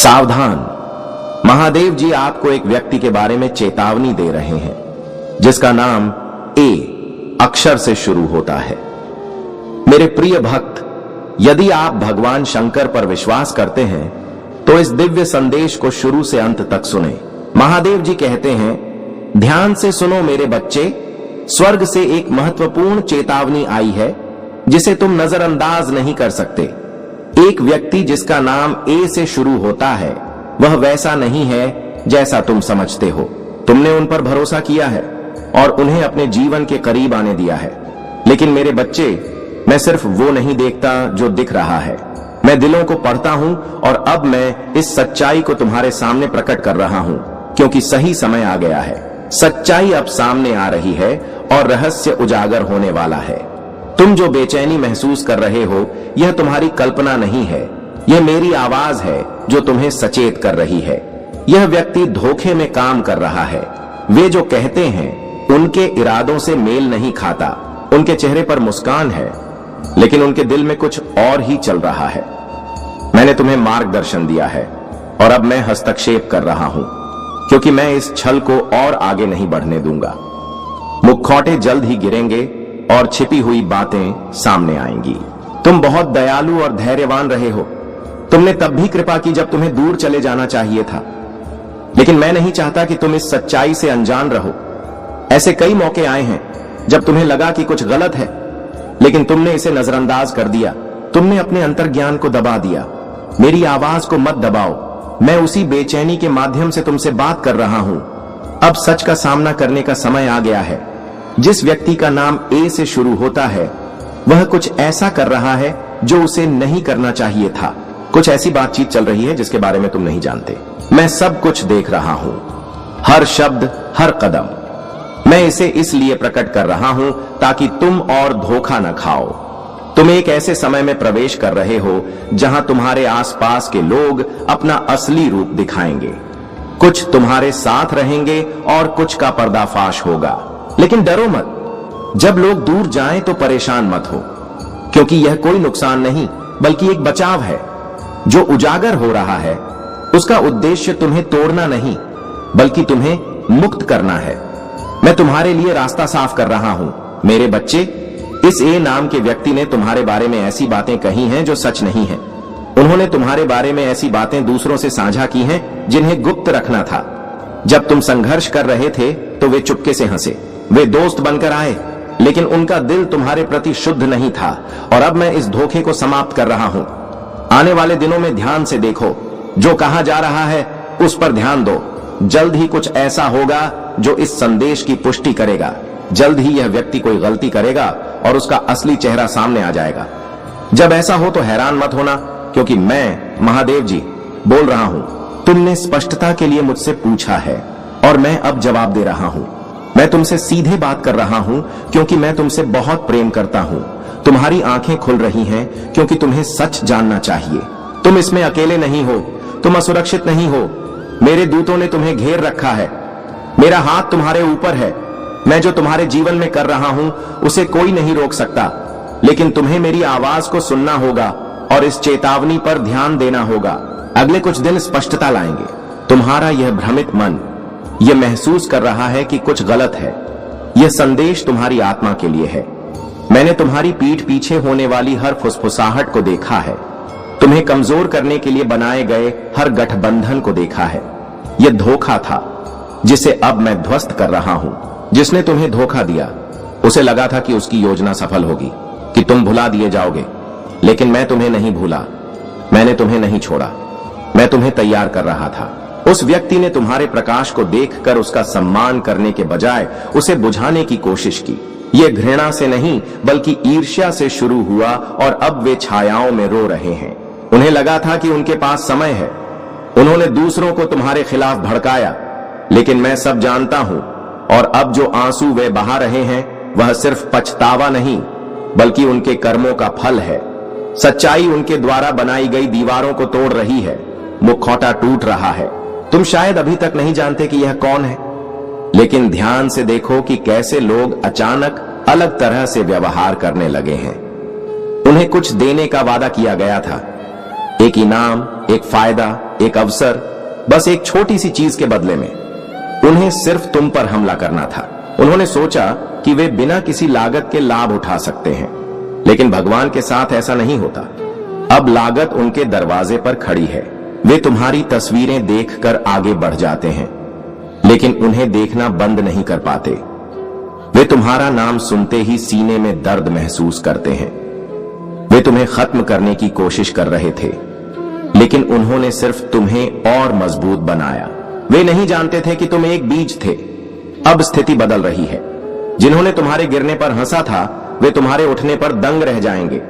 सावधान, महादेव जी आपको एक व्यक्ति के बारे में चेतावनी दे रहे हैं जिसका नाम ए अक्षर से शुरू होता है। मेरे प्रिय भक्त, यदि आप भगवान शंकर पर विश्वास करते हैं तो इस दिव्य संदेश को शुरू से अंत तक सुने। महादेव जी कहते हैं, ध्यान से सुनो मेरे बच्चे, स्वर्ग से एक महत्वपूर्ण चेतावनी आई है जिसे तुम नजरअंदाज नहीं कर सकते। एक व्यक्ति जिसका नाम ए से शुरू होता है वह वैसा नहीं है जैसा तुम समझते हो। तुमने उन पर भरोसा किया है और उन्हें अपने जीवन के करीब आने दिया है, लेकिन मेरे बच्चे, मैं सिर्फ वो नहीं देखता जो दिख रहा है, मैं दिलों को पढ़ता हूं और अब मैं इस सच्चाई को तुम्हारे सामने प्रकट कर रहा हूं क्योंकि सही समय आ गया है। सच्चाई अब सामने आ रही है और रहस्य उजागर होने वाला है। तुम जो बेचैनी महसूस कर रहे हो यह तुम्हारी कल्पना नहीं है, यह मेरी आवाज है जो तुम्हें सचेत कर रही है। यह व्यक्ति धोखे में काम कर रहा है। वे जो कहते हैं उनके इरादों से मेल नहीं खाता। उनके चेहरे पर मुस्कान है लेकिन उनके दिल में कुछ और ही चल रहा है। मैंने तुम्हें मार्गदर्शन दिया है और अब मैं हस्तक्षेप कर रहा हूं क्योंकि मैं इस छल को और आगे नहीं बढ़ने दूंगा। मुखौटे जल्द ही गिरेंगे और छिपी हुई बातें सामने आएंगी। तुम बहुत दयालु और धैर्यवान रहे हो। तुमने तब भी कृपा की जब तुम्हें दूर चले जाना चाहिए था, लेकिन मैं नहीं चाहता कि तुम इस सच्चाई से अनजान रहो। ऐसे कई मौके आए हैं जब तुम्हें लगा कि कुछ गलत है, लेकिन तुमने इसे नजरअंदाज कर दिया। तुमने अपने अंतर्ज्ञान को दबा दिया। मेरी आवाज को मत दबाओ। मैं उसी बेचैनी के माध्यम से तुमसे बात कर रहा हूं। अब सच का सामना करने का समय आ गया है। जिस व्यक्ति का नाम ए से शुरू होता है वह कुछ ऐसा कर रहा है जो उसे नहीं करना चाहिए था। कुछ ऐसी बातचीत चल रही है जिसके बारे में तुम नहीं जानते। मैं सब कुछ देख रहा हूं, हर शब्द, हर कदम। मैं इसे इसलिए प्रकट कर रहा हूं ताकि तुम और धोखा न खाओ। तुम एक ऐसे समय में प्रवेश कर रहे हो जहां तुम्हारे आसपास के लोग अपना असली रूप दिखाएंगे। कुछ तुम्हारे साथ रहेंगे और कुछ का पर्दाफाश होगा। लेकिन डरो मत। जब लोग दूर जाएं तो परेशान मत हो, क्योंकि यह कोई नुकसान नहीं बल्कि एक बचाव है। जो उजागर हो रहा है उसका उद्देश्य तुम्हें तोड़ना नहीं बल्कि तुम्हें मुक्त करना है। मैं तुम्हारे लिए रास्ता साफ कर रहा हूं मेरे बच्चे। इस ए नाम के व्यक्ति ने तुम्हारे बारे में ऐसी बातें कही हैं जो सच नहीं है। उन्होंने तुम्हारे बारे में ऐसी बातें दूसरों से साझा की हैं जिन्हें गुप्त रखना था। जब तुम संघर्ष कर रहे थे तो वे चुपके से हंसे। वे दोस्त बनकर आए, लेकिन उनका दिल तुम्हारे प्रति शुद्ध नहीं था। और अब मैं इस धोखे को समाप्त कर रहा हूं। आने वाले दिनों में ध्यान से देखो। जो कहा जा रहा है उस पर ध्यान दो। जल्द ही कुछ ऐसा होगा जो इस संदेश की पुष्टि करेगा। जल्द ही यह व्यक्ति कोई गलती करेगा और उसका असली चेहरा सामने आ जाएगा। जब ऐसा हो तो हैरान मत होना, क्योंकि मैं महादेव जी बोल रहा हूं। तुमने स्पष्टता के लिए मुझसे पूछा है और मैं अब जवाब दे रहा हूं। मैं तुमसे सीधे बात कर रहा हूं क्योंकि मैं तुमसे बहुत प्रेम करता हूं। तुम्हारी आंखें खुल रही हैं क्योंकि तुम्हें सच जानना चाहिए। तुम इसमें अकेले नहीं हो, तुम असुरक्षित नहीं हो। मेरे दूतों ने तुम्हें घेर रखा है। मेरा हाथ तुम्हारे ऊपर है। मैं जो तुम्हारे जीवन में कर रहा हूं उसे कोई नहीं रोक सकता, लेकिन तुम्हें मेरी आवाज को सुनना होगा और इस चेतावनी पर ध्यान देना होगा। अगले कुछ दिन स्पष्टता लाएंगे। तुम्हारा यह भ्रमित मन यह महसूस कर रहा है कि कुछ गलत है। यह संदेश तुम्हारी आत्मा के लिए है। मैंने तुम्हारी पीठ पीछे होने वाली हर फुसफुसाहट को देखा है। तुम्हें कमजोर करने के लिए बनाए गए हर गठबंधन को देखा है। यह धोखा था जिसे अब मैं ध्वस्त कर रहा हूं। जिसने तुम्हें धोखा दिया उसे लगा था कि उसकी योजना सफल होगी, कि तुम भुला दिए जाओगे, लेकिन मैं तुम्हें नहीं भूला। मैंने तुम्हें नहीं छोड़ा। मैं तुम्हें तैयार कर रहा था। उस व्यक्ति ने तुम्हारे प्रकाश को देखकर उसका सम्मान करने के बजाय उसे बुझाने की कोशिश की। यह घृणा से नहीं बल्कि ईर्ष्या से शुरू हुआ और अब वे छायाओं में रो रहे हैं। उन्हें लगा था कि उनके पास समय है। उन्होंने दूसरों को तुम्हारे खिलाफ भड़काया, लेकिन मैं सब जानता हूं और अब जो आंसू वे बहा रहे हैं वह सिर्फ पछतावा नहीं बल्कि उनके कर्मों का फल है। सच्चाई उनके द्वारा बनाई गई दीवारों को तोड़ रही है। मुखौटा टूट रहा है। तुम शायद अभी तक नहीं जानते कि यह कौन है, लेकिन ध्यान से देखो कि कैसे लोग अचानक अलग तरह से व्यवहार करने लगे हैं। उन्हें कुछ देने का वादा किया गया था। एक इनाम, एक फायदा, एक अवसर, बस एक छोटी सी चीज के बदले में। उन्हें सिर्फ तुम पर हमला करना था। उन्होंने सोचा कि वे बिना किसी लागत के लाभ उठा सकते हैं, लेकिन भगवान के साथ ऐसा नहीं होता। अब लागत उनके दरवाजे पर खड़ी है। वे तुम्हारी तस्वीरें देखकर आगे बढ़ जाते हैं, लेकिन उन्हें देखना बंद नहीं कर पाते। वे तुम्हारा नाम सुनते ही सीने में दर्द महसूस करते हैं। वे तुम्हें खत्म करने की कोशिश कर रहे थे, लेकिन उन्होंने सिर्फ तुम्हें और मजबूत बनाया। वे नहीं जानते थे कि तुम एक बीज थे। अब स्थिति बदल रही है। जिन्होंने तुम्हारे गिरने पर हंसा था, वे तुम्हारे उठने पर दंग रह जाएंगे।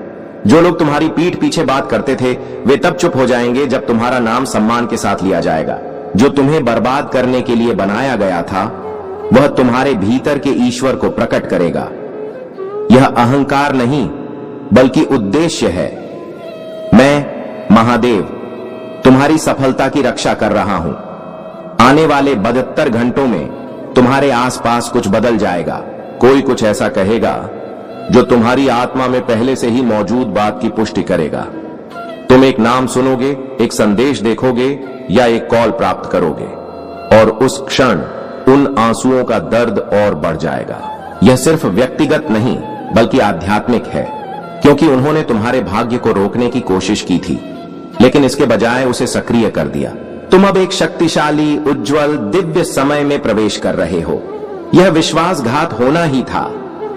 जो लोग तुम्हारी पीठ पीछे बात करते थे, वे तब चुप हो जाएंगे जब तुम्हारा नाम सम्मान के साथ लिया जाएगा। जो तुम्हें बर्बाद करने के लिए बनाया गया था, वह तुम्हारे भीतर के ईश्वर को प्रकट करेगा। यह अहंकार नहीं, बल्कि उद्देश्य है। मैं महादेव तुम्हारी सफलता की रक्षा कर रहा हूं। आने वाले 72 घंटों में तुम्हारे आसपास कुछ बदल जाएगा। कोई कुछ ऐसा कहेगा जो तुम्हारी आत्मा में पहले से ही मौजूद बात की पुष्टि करेगा। तुम एक नाम सुनोगे, एक संदेश देखोगे या एक कॉल प्राप्त करोगे, और उस क्षण उन आंसुओं का दर्द और बढ़ जाएगा। यह सिर्फ व्यक्तिगत नहीं, बल्कि आध्यात्मिक है, क्योंकि उन्होंने तुम्हारे भाग्य को रोकने की कोशिश की थी, लेकिन इसके बजाय उसे सक्रिय कर दिया। तुम अब एक शक्तिशाली, उज्जवल, दिव्य समय में प्रवेश कर रहे हो। यह विश्वासघात होना ही था।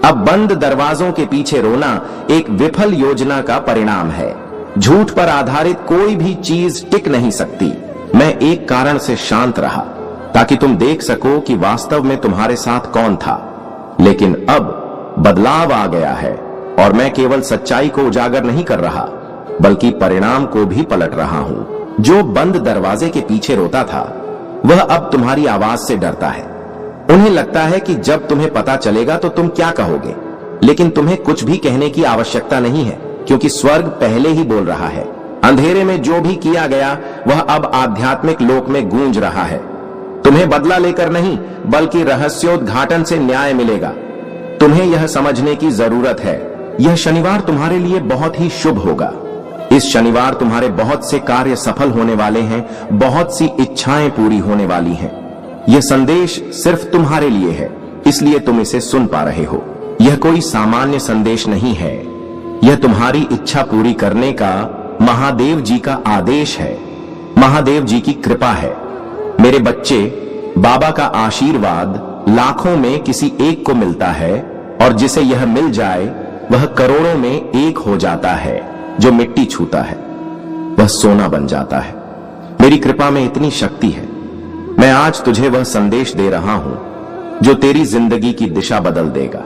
अब बंद दरवाजों के पीछे रोना एक विफल योजना का परिणाम है। झूठ पर आधारित कोई भी चीज टिक नहीं सकती। मैं एक कारण से शांत रहा, ताकि तुम देख सको कि वास्तव में तुम्हारे साथ कौन था। लेकिन अब बदलाव आ गया है, और मैं केवल सच्चाई को उजागर नहीं कर रहा, बल्कि परिणाम को भी पलट रहा हूं। जो बंद दरवाजे के पीछे रोता था, वह अब तुम्हारी आवाज से डरता है। उन्हें लगता है कि जब तुम्हें पता चलेगा तो तुम क्या कहोगे, लेकिन तुम्हें कुछ भी कहने की आवश्यकता नहीं है, क्योंकि स्वर्ग पहले ही बोल रहा है। अंधेरे में जो भी किया गया, वह अब आध्यात्मिक लोक में गूंज रहा है। तुम्हें बदला लेकर नहीं, बल्कि रहस्योद्घाटन से न्याय मिलेगा। तुम्हें यह समझने की जरूरत है, यह शनिवार तुम्हारे लिए बहुत ही शुभ होगा। इस शनिवार तुम्हारे बहुत से कार्य सफल होने वाले हैं, बहुत सी इच्छाएं पूरी होने वाली हैं। यह संदेश सिर्फ तुम्हारे लिए है, इसलिए तुम इसे सुन पा रहे हो। यह कोई सामान्य संदेश नहीं है, यह तुम्हारी इच्छा पूरी करने का महादेव जी का आदेश है, महादेव जी की कृपा है। मेरे बच्चे, बाबा का आशीर्वाद लाखों में किसी एक को मिलता है, और जिसे यह मिल जाए वह करोड़ों में एक हो जाता है। जो मिट्टी छूता है वह सोना बन जाता है। मेरी कृपा में इतनी शक्ति है। मैं आज तुझे वह संदेश दे रहा हूं जो तेरी जिंदगी की दिशा बदल देगा।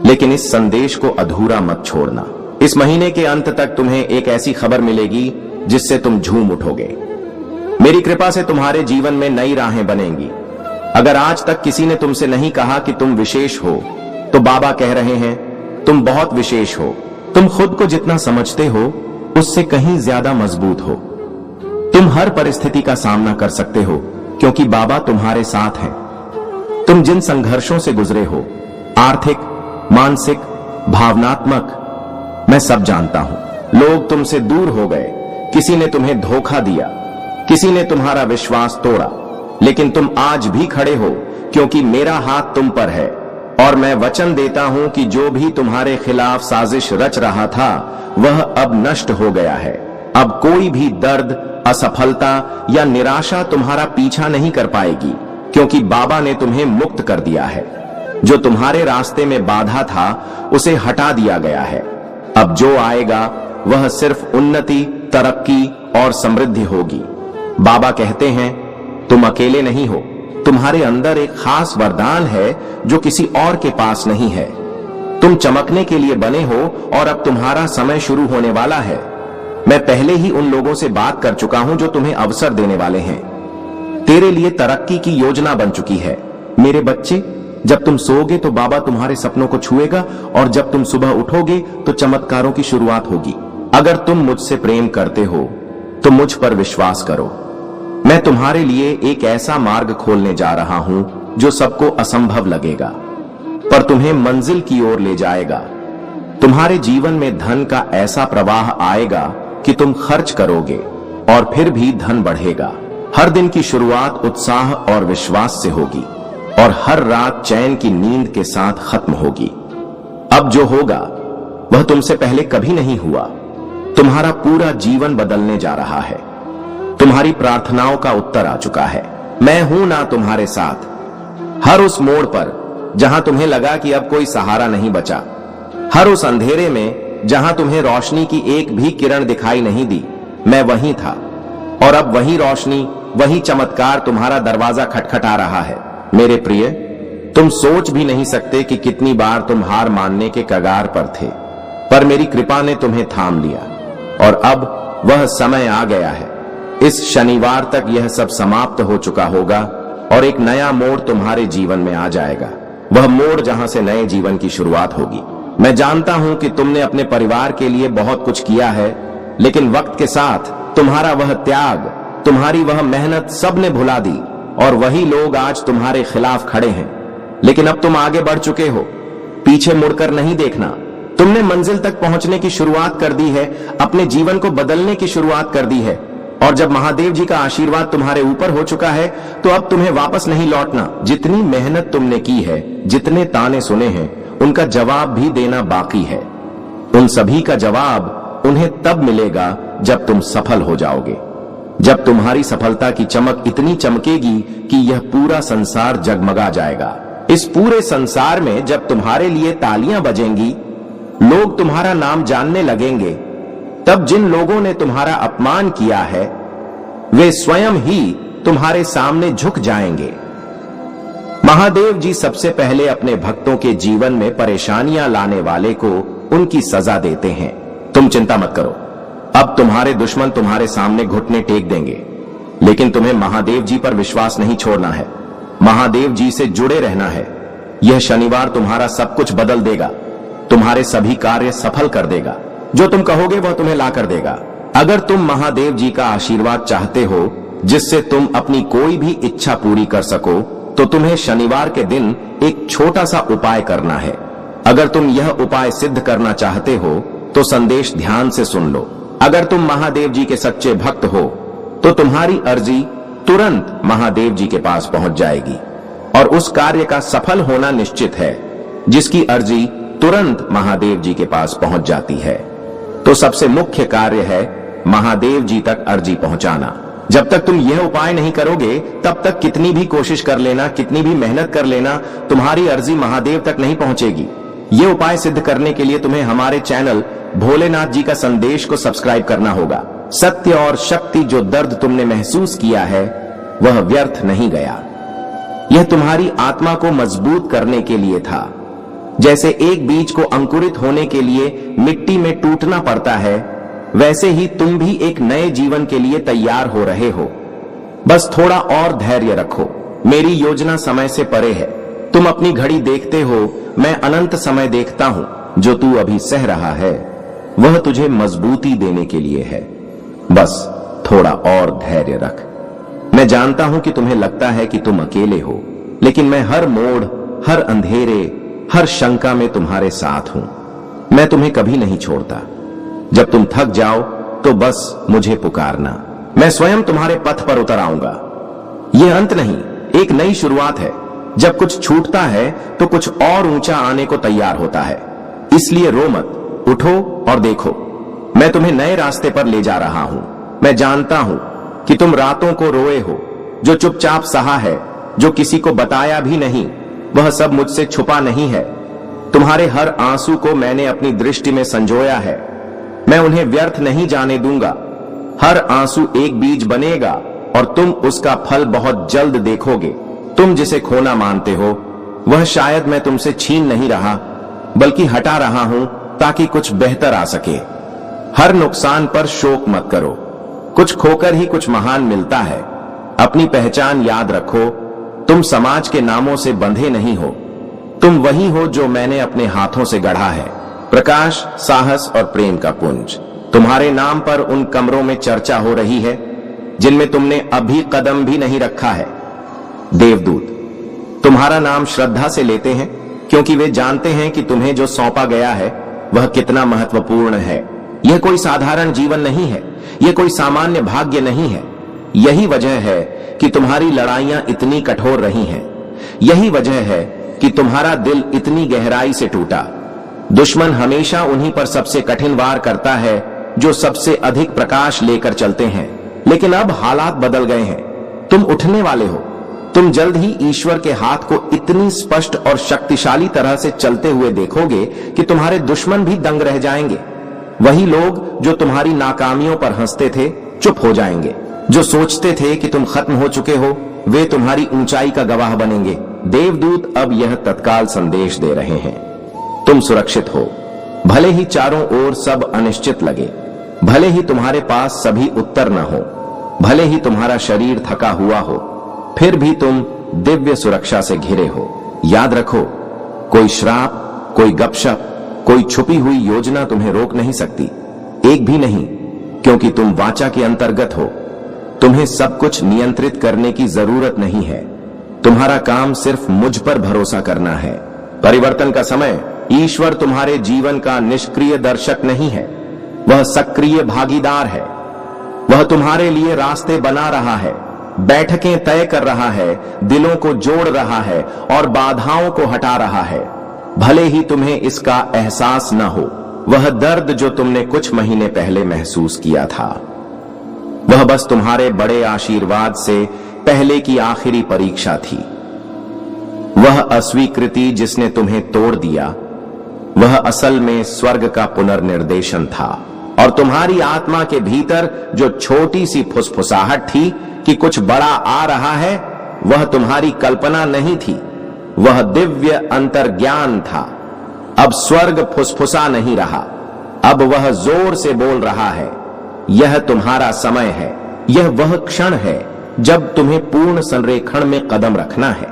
लेकिन इस संदेश को अधूरा मत छोड़ना। इस महीने के अंत तक तुम्हें एक ऐसी खबर मिलेगी जिससे तुम झूम उठोगे। मेरी कृपा से तुम्हारे जीवन में नई राहें बनेंगी। अगर आज तक किसी ने तुमसे नहीं कहा कि तुम विशेष हो, तो बाबा कह रहे हैं तुम बहुत विशेष हो। तुम खुद को जितना समझते हो, उससे कहीं ज्यादा मजबूत हो। तुम हर परिस्थिति का सामना कर सकते हो, क्योंकि बाबा तुम्हारे साथ हैं। तुम जिन संघर्षों से गुजरे हो, आर्थिक, मानसिक, भावनात्मक, मैं सब जानता हूं। लोग तुमसे दूर हो गए, किसी ने तुम्हें धोखा दिया, किसी ने तुम्हारा विश्वास तोड़ा, लेकिन तुम आज भी खड़े हो, क्योंकि मेरा हाथ तुम पर है। और मैं वचन देता हूं कि जो भी तुम्हारे खिलाफ साजिश रच रहा था, वह अब नष्ट हो गया है। अब कोई भी दर्द, असफलता या निराशा तुम्हारा पीछा नहीं कर पाएगी, क्योंकि बाबा ने तुम्हें मुक्त कर दिया है। जो तुम्हारे रास्ते में बाधा था, उसे हटा दिया गया है। अब जो आएगा वह सिर्फ उन्नति, तरक्की और समृद्धि होगी। बाबा कहते हैं तुम अकेले नहीं हो। तुम्हारे अंदर एक खास वरदान है जो किसी और के पास नहीं है। तुम चमकने के लिए बने हो, और अब तुम्हारा समय शुरू होने वाला है। मैं पहले ही उन लोगों से बात कर चुका हूं जो तुम्हें अवसर देने वाले हैं। तेरे लिए तरक्की की योजना बन चुकी है। मेरे बच्चे, जब तुम सोओगे तो बाबा तुम्हारे सपनों को छुएगा, और जब तुम सुबह उठोगे तो चमत्कारों की शुरुआत होगी। अगर तुम मुझसे प्रेम करते हो तो मुझ पर विश्वास करो। मैं तुम्हारे लिए एक ऐसा मार्ग खोलने जा रहा हूं जो सबको असंभव लगेगा, पर तुम्हें मंजिल की ओर ले जाएगा। तुम्हारे जीवन में धन का ऐसा प्रवाह आएगा कि तुम खर्च करोगे और फिर भी धन बढ़ेगा। हर दिन की शुरुआत उत्साह और विश्वास से होगी और हर रात चैन की नींद के साथ खत्म होगी। अब जो होगा वह तुमसे पहले कभी नहीं हुआ। तुम्हारा पूरा जीवन बदलने जा रहा है। तुम्हारी प्रार्थनाओं का उत्तर आ चुका है। मैं हूं ना तुम्हारे साथ। हर उस मोड़ पर जहां तुम्हें लगा कि अब कोई सहारा नहीं बचा, हर उस अंधेरे में जहां तुम्हें रोशनी की एक भी किरण दिखाई नहीं दी, मैं वहीं था। और अब वही रोशनी, वही चमत्कार तुम्हारा दरवाजा खटखटा रहा है। मेरे प्रिय, तुम सोच भी नहीं सकते कि कितनी बार तुम हार मानने के कगार पर थे, पर मेरी कृपा ने तुम्हें थाम लिया और अब वह समय आ गया है। इस शनिवार तक यह सब समाप्त हो चुका होगा और एक नया मोड़ तुम्हारे जीवन में आ जाएगा। वह मोड़ जहां से नए जीवन की शुरुआत होगी। मैं जानता हूं कि तुमने अपने परिवार के लिए बहुत कुछ किया है, लेकिन वक्त के साथ तुम्हारा वह त्याग, तुम्हारी वह मेहनत सब ने भुला दी और वही लोग आज तुम्हारे खिलाफ खड़े हैं। लेकिन अब तुम आगे बढ़ चुके हो। पीछे मुड़कर नहीं देखना। तुमने मंजिल तक पहुंचने की शुरुआत कर दी है, अपने जीवन को बदलने की शुरुआत कर दी है। और जब महादेव जी का आशीर्वाद तुम्हारे ऊपर हो चुका है, तो अब तुम्हें वापस नहीं लौटना। जितनी मेहनत तुमने की है, जितने ताने सुने हैं, उनका जवाब भी देना बाकी है। उन सभी का जवाब उन्हें तब मिलेगा जब तुम सफल हो जाओगे, जब तुम्हारी सफलता की चमक इतनी चमकेगी कि यह पूरा संसार जगमगा जाएगा। इस पूरे संसार में जब तुम्हारे लिए तालियां बजेंगी, लोग तुम्हारा नाम जानने लगेंगे, तब जिन लोगों ने तुम्हारा अपमान किया है, वे स्वयं ही तुम्हारे सामने झुक जाएंगे। महादेव जी सबसे पहले अपने भक्तों के जीवन में परेशानियां लाने वाले को उनकी सजा देते हैं। तुम चिंता मत करो, अब तुम्हारे दुश्मन तुम्हारे सामने घुटने टेक देंगे, लेकिन तुम्हें महादेव जी पर विश्वास नहीं छोड़ना है। महादेव जी से जुड़े रहना है। यह शनिवार तुम्हारा सब कुछ बदल देगा, तुम्हारे सभी कार्य सफल कर देगा। जो तुम कहोगे वह तुम्हें ला कर देगा। अगर तुम महादेव जी का आशीर्वाद चाहते हो जिससे तुम अपनी कोई भी इच्छा पूरी कर सको, तो तुम्हें शनिवार के दिन एक छोटा सा उपाय करना है। अगर तुम यह उपाय सिद्ध करना चाहते हो तो संदेश ध्यान से सुन लो। अगर तुम महादेव जी के सच्चे भक्त हो तो तुम्हारी अर्जी तुरंत महादेव जी के पास पहुंच जाएगी और उस कार्य का सफल होना निश्चित है जिसकी अर्जी तुरंत महादेव जी के पास पहुंच जाती है। तो सबसे मुख्य कार्य है महादेव जी तक अर्जी पहुंचाना। जब तक तुम यह उपाय नहीं करोगे, तब तक कितनी भी कोशिश कर लेना, कितनी भी मेहनत कर लेना, तुम्हारी अर्जी महादेव तक नहीं पहुंचेगी। यह उपाय सिद्ध करने के लिए तुम्हें हमारे चैनल भोलेनाथ जी का संदेश को सब्सक्राइब करना होगा। सत्य और शक्ति, जो दर्द तुमने महसूस किया है वह व्यर्थ नहीं गया। यह तुम्हारी आत्मा को मजबूत करने के लिए था। जैसे एक बीज को अंकुरित होने के लिए मिट्टी में टूटना पड़ता है, वैसे ही तुम भी एक नए जीवन के लिए तैयार हो रहे हो। बस थोड़ा और धैर्य रखो। मेरी योजना समय से परे है। तुम अपनी घड़ी देखते हो, मैं अनंत समय देखता हूं। जो तू अभी सह रहा है वह तुझे मजबूती देने के लिए है। बस थोड़ा और धैर्य रख। मैं जानता हूं कि तुम्हें लगता है कि तुम अकेले हो, लेकिन मैं हर मोड़, हर अंधेरे, हर शंका में तुम्हारे साथ हूं। मैं तुम्हें कभी नहीं छोड़ता। जब तुम थक जाओ तो बस मुझे पुकारना। मैं स्वयं तुम्हारे पथ पर उतर आऊंगा। यह अंत नहीं, एक नई शुरुआत है। जब कुछ छूटता है तो कुछ और ऊंचा आने को तैयार होता है। इसलिए रो मत, उठो और देखो। मैं तुम्हें नए रास्ते पर ले जा रहा हूं। मैं जानता हूं कि तुम रातों को रोए हो, जो चुपचाप सहा है, जो किसी को बताया भी नहीं। वह सब मुझसे छुपा नहीं है। तुम्हारे हर आंसू को मैंने अपनी दृष्टि में संजोया है। मैं उन्हें व्यर्थ नहीं जाने दूंगा। हर आंसू एक बीज बनेगा और तुम उसका फल बहुत जल्द देखोगे। तुम जिसे खोना मानते हो वह शायद मैं तुमसे छीन नहीं रहा, बल्कि हटा रहा हूं ताकि कुछ बेहतर आ सके। हर नुकसान पर शोक मत करो। कुछ खोकर ही कुछ महान मिलता है। अपनी पहचान याद रखो। तुम समाज के नामों से बंधे नहीं हो। तुम वही हो जो मैंने अपने हाथों से गढ़ा है। प्रकाश, साहस और प्रेम का पुंज। तुम्हारे नाम पर उन कमरों में चर्चा हो रही है जिनमें तुमने अभी कदम भी नहीं रखा है। देवदूत तुम्हारा नाम श्रद्धा से लेते हैं, क्योंकि वे जानते हैं कि तुम्हें जो सौंपा गया है वह कितना महत्वपूर्ण है। यह कोई साधारण जीवन नहीं है, यह कोई सामान्य भाग्य नहीं है। यही वजह है कि तुम्हारी लड़ाइयां इतनी कठोर रही हैं। यही वजह है कि तुम्हारा दिल इतनी गहराई से टूटा। दुश्मन हमेशा उन्हीं पर सबसे कठिन वार करता है जो सबसे अधिक प्रकाश लेकर चलते हैं। लेकिन अब हालात बदल गए हैं। तुम उठने वाले हो। तुम जल्द ही ईश्वर के हाथ को इतनी स्पष्ट और शक्तिशाली तरह से चलते हुए देखोगे कि तुम्हारे दुश्मन भी दंग रह जाएंगे। वही लोग जो तुम्हारी नाकामियों पर हंसते थे चुप हो जाएंगे। जो सोचते थे कि तुम खत्म हो चुके हो, वे तुम्हारी ऊंचाई का गवाह बनेंगे। देवदूत अब यह तत्काल संदेश दे रहे हैं, तुम सुरक्षित हो। भले ही चारों ओर सब अनिश्चित लगे, भले ही तुम्हारे पास सभी उत्तर न हो, भले ही तुम्हारा शरीर थका हुआ हो, फिर भी तुम दिव्य सुरक्षा से घिरे हो। याद रखो, कोई श्राप, कोई गपशप, कोई छुपी हुई योजना तुम्हें रोक नहीं सकती, एक भी नहीं, क्योंकि तुम वाचा के अंतर्गत हो। तुम्हें सब कुछ नियंत्रित करने की जरूरत नहीं है। तुम्हारा काम सिर्फ मुझ पर भरोसा करना है। परिवर्तन का समय, ईश्वर तुम्हारे जीवन का निष्क्रिय दर्शक नहीं है, वह सक्रिय भागीदार है। वह तुम्हारे लिए रास्ते बना रहा है, बैठकें तय कर रहा है, दिलों को जोड़ रहा है और बाधाओं को हटा रहा है। भले ही तुम्हें इसका एहसास न हो, वह दर्द जो तुमने कुछ महीने पहले महसूस किया था, वह बस तुम्हारे बड़े आशीर्वाद से पहले की आखिरी परीक्षा थी। वह अस्वीकृति जिसने तुम्हें तोड़ दिया, वह असल में स्वर्ग का पुनर्निर्देशन था। और तुम्हारी आत्मा के भीतर जो छोटी सी फुसफुसाहट थी कि कुछ बड़ा आ रहा है, वह तुम्हारी कल्पना नहीं थी, वह दिव्य अंतर्ज्ञान था। अब स्वर्ग फुसफुसा नहीं रहा, अब वह जोर से बोल रहा है, यह तुम्हारा समय है। यह वह क्षण है जब तुम्हें पूर्ण संरेखण में कदम रखना है।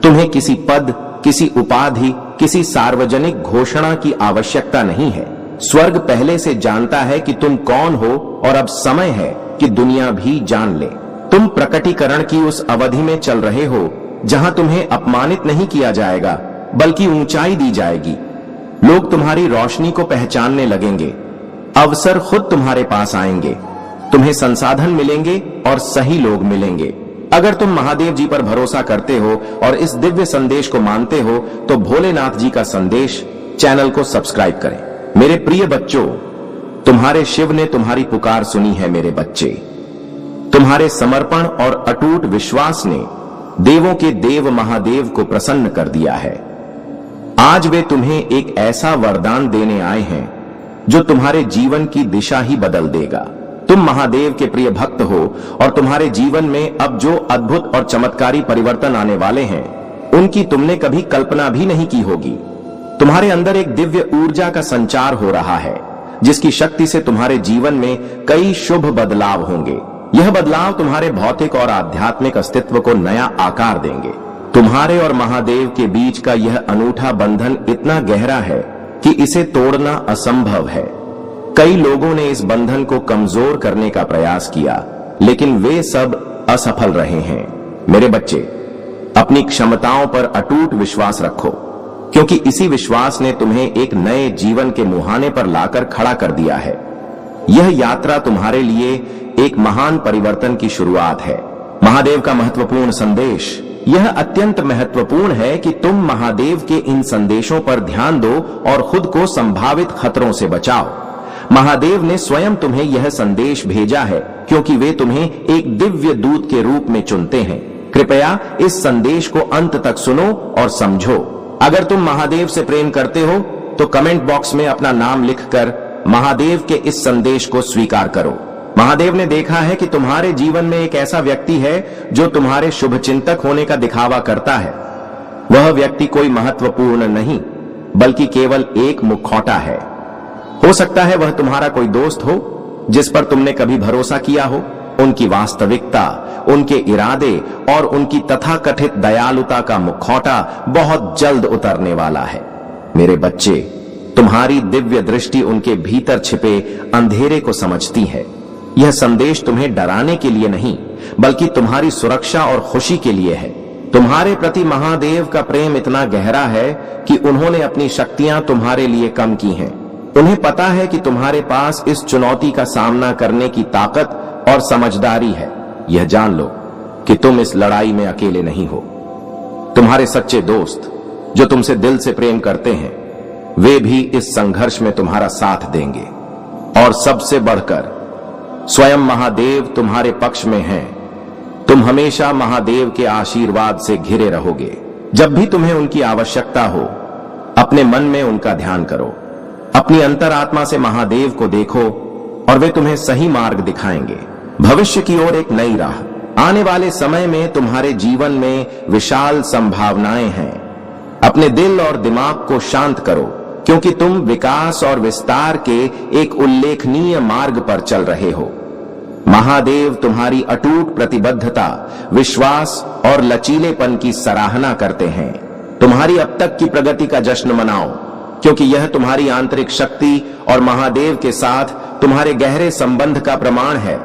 तुम्हें किसी पद, किसी उपाधि, किसी सार्वजनिक घोषणा की आवश्यकता नहीं है। स्वर्ग पहले से जानता है कि तुम कौन हो और अब समय है कि दुनिया भी जान ले। तुम प्रकटीकरण की उस अवधि में चल रहे हो जहां तुम्हें अपमानित नहीं किया जाएगा, बल्कि ऊंचाई दी जाएगी। लोग तुम्हारी रोशनी को पहचानने लगेंगे, अवसर खुद तुम्हारे पास आएंगे, तुम्हें संसाधन मिलेंगे और सही लोग मिलेंगे। अगर तुम महादेव जी पर भरोसा करते हो और इस दिव्य संदेश को मानते हो तो भोलेनाथ जी का संदेश चैनल को सब्सक्राइब करें। मेरे प्रिय बच्चों, तुम्हारे शिव ने तुम्हारी पुकार सुनी है। मेरे बच्चे, तुम्हारे समर्पण और अटूट विश्वास ने देवों के देव महादेव को प्रसन्न कर दिया है। आज वे तुम्हें एक ऐसा वरदान देने आए हैं जो तुम्हारे जीवन की दिशा ही बदल देगा। तुम महादेव के प्रिय भक्त हो और तुम्हारे जीवन में अब जो अद्भुत और चमत्कारी परिवर्तन आने वाले हैं, उनकी तुमने कभी कल्पना भी नहीं की होगी। तुम्हारे अंदर एक दिव्य ऊर्जा का संचार हो रहा है, जिसकी शक्ति से तुम्हारे जीवन में कई शुभ बदलाव होंगे। यह बदलाव तुम्हारे भौतिक और आध्यात्मिक अस्तित्व को नया आकार देंगे। तुम्हारे और महादेव के बीच का यह अनूठा बंधन इतना गहरा है कि इसे तोड़ना असंभव है। कई लोगों ने इस बंधन को कमजोर करने का प्रयास किया, लेकिन वे सब असफल रहे हैं। मेरे बच्चे, अपनी क्षमताओं पर अटूट विश्वास रखो, क्योंकि इसी विश्वास ने तुम्हें एक नए जीवन के मुहाने पर लाकर खड़ा कर दिया है। यह यात्रा तुम्हारे लिए एक महान परिवर्तन की शुरुआत है। महादेव का महत्वपूर्ण संदेश, यह अत्यंत महत्वपूर्ण है कि तुम महादेव के इन संदेशों पर ध्यान दो और खुद को संभावित खतरों से बचाओ। महादेव ने स्वयं तुम्हें यह संदेश भेजा है, क्योंकि वे तुम्हें एक दिव्य दूत के रूप में चुनते हैं। कृपया इस संदेश को अंत तक सुनो और समझो। अगर तुम महादेव से प्रेम करते हो तो कमेंट बॉक्स में अपना नाम लिखकर महादेव के इस संदेश को स्वीकार करो। महादेव ने देखा है कि तुम्हारे जीवन में एक ऐसा व्यक्ति है जो तुम्हारे शुभचिंतक होने का दिखावा करता है। वह व्यक्ति कोई महत्वपूर्ण नहीं, बल्कि केवल एक मुखौटा है। हो सकता है वह तुम्हारा कोई दोस्त हो जिस पर तुमने कभी भरोसा किया हो। उनकी वास्तविकता, उनके इरादे और उनकी तथाकथित दयालुता का मुखौटा बहुत जल्द उतरने वाला है। मेरे बच्चे, तुम्हारी दिव्य दृष्टि उनके भीतर छिपे अंधेरे को समझती है। यह संदेश तुम्हें डराने के लिए नहीं, बल्कि तुम्हारी सुरक्षा और खुशी के लिए है। तुम्हारे प्रति महादेव का प्रेम इतना गहरा है कि उन्होंने अपनी शक्तियां तुम्हारे लिए कम की हैं। उन्हें पता है कि तुम्हारे पास इस चुनौती का सामना करने की ताकत और समझदारी है। यह जान लो कि तुम इस लड़ाई में अकेले नहीं हो। तुम्हारे सच्चे दोस्त जो तुमसे दिल से प्रेम करते हैं, वे भी इस संघर्ष में तुम्हारा साथ देंगे। और सबसे बढ़कर स्वयं महादेव तुम्हारे पक्ष में हैं। तुम हमेशा महादेव के आशीर्वाद से घिरे रहोगे। जब भी तुम्हें उनकी आवश्यकता हो, अपने मन में उनका ध्यान करो। अपनी अंतरात्मा से महादेव को देखो और वे तुम्हें सही मार्ग दिखाएंगे, भविष्य की ओर एक नई राह। आने वाले समय में तुम्हारे जीवन में विशाल संभावनाएं हैं। अपने दिल और दिमाग को शांत करो, क्योंकि तुम विकास और विस्तार के एक उल्लेखनीय मार्ग पर चल रहे हो। महादेव तुम्हारी अटूट प्रतिबद्धता, विश्वास और लचीलेपन की सराहना करते हैं। तुम्हारी अब तक की प्रगति का जश्न मनाओ, क्योंकि यह तुम्हारी आंतरिक शक्ति और महादेव के साथ तुम्हारे गहरे संबंध का प्रमाण है।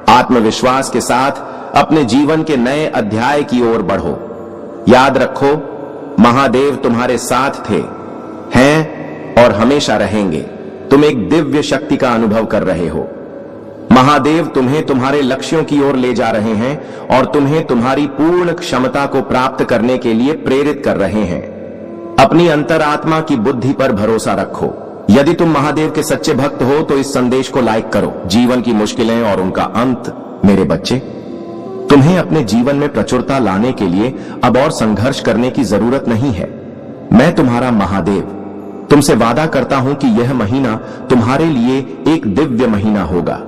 आत्मविश्वास के साथ अपने जीवन के नए अध्याय की ओर बढ़ो। याद रखो, महादेव तुम्हारे साथ थे, हैं और हमेशा रहेंगे। तुम एक दिव्य शक्ति का अनुभव कर रहे हो। महादेव तुम्हें तुम्हारे लक्ष्यों की ओर ले जा रहे हैं और तुम्हें तुम्हारी पूर्ण क्षमता को प्राप्त करने के लिए प्रेरित कर रहे हैं। अपनी अंतरात्मा की बुद्धि पर भरोसा रखो। यदि तुम महादेव के सच्चे भक्त हो तो इस संदेश को लाइक करो। जीवन की मुश्किलें और उनका अंत। मेरे बच्चे, तुम्हें अपने जीवन में प्रचुरता लाने के लिए अब और संघर्ष करने की जरूरत नहीं है। मैं तुम्हारा महादेव तुमसे वादा करता हूं कि यह महीना तुम्हारे लिए एक दिव्य महीना होगा।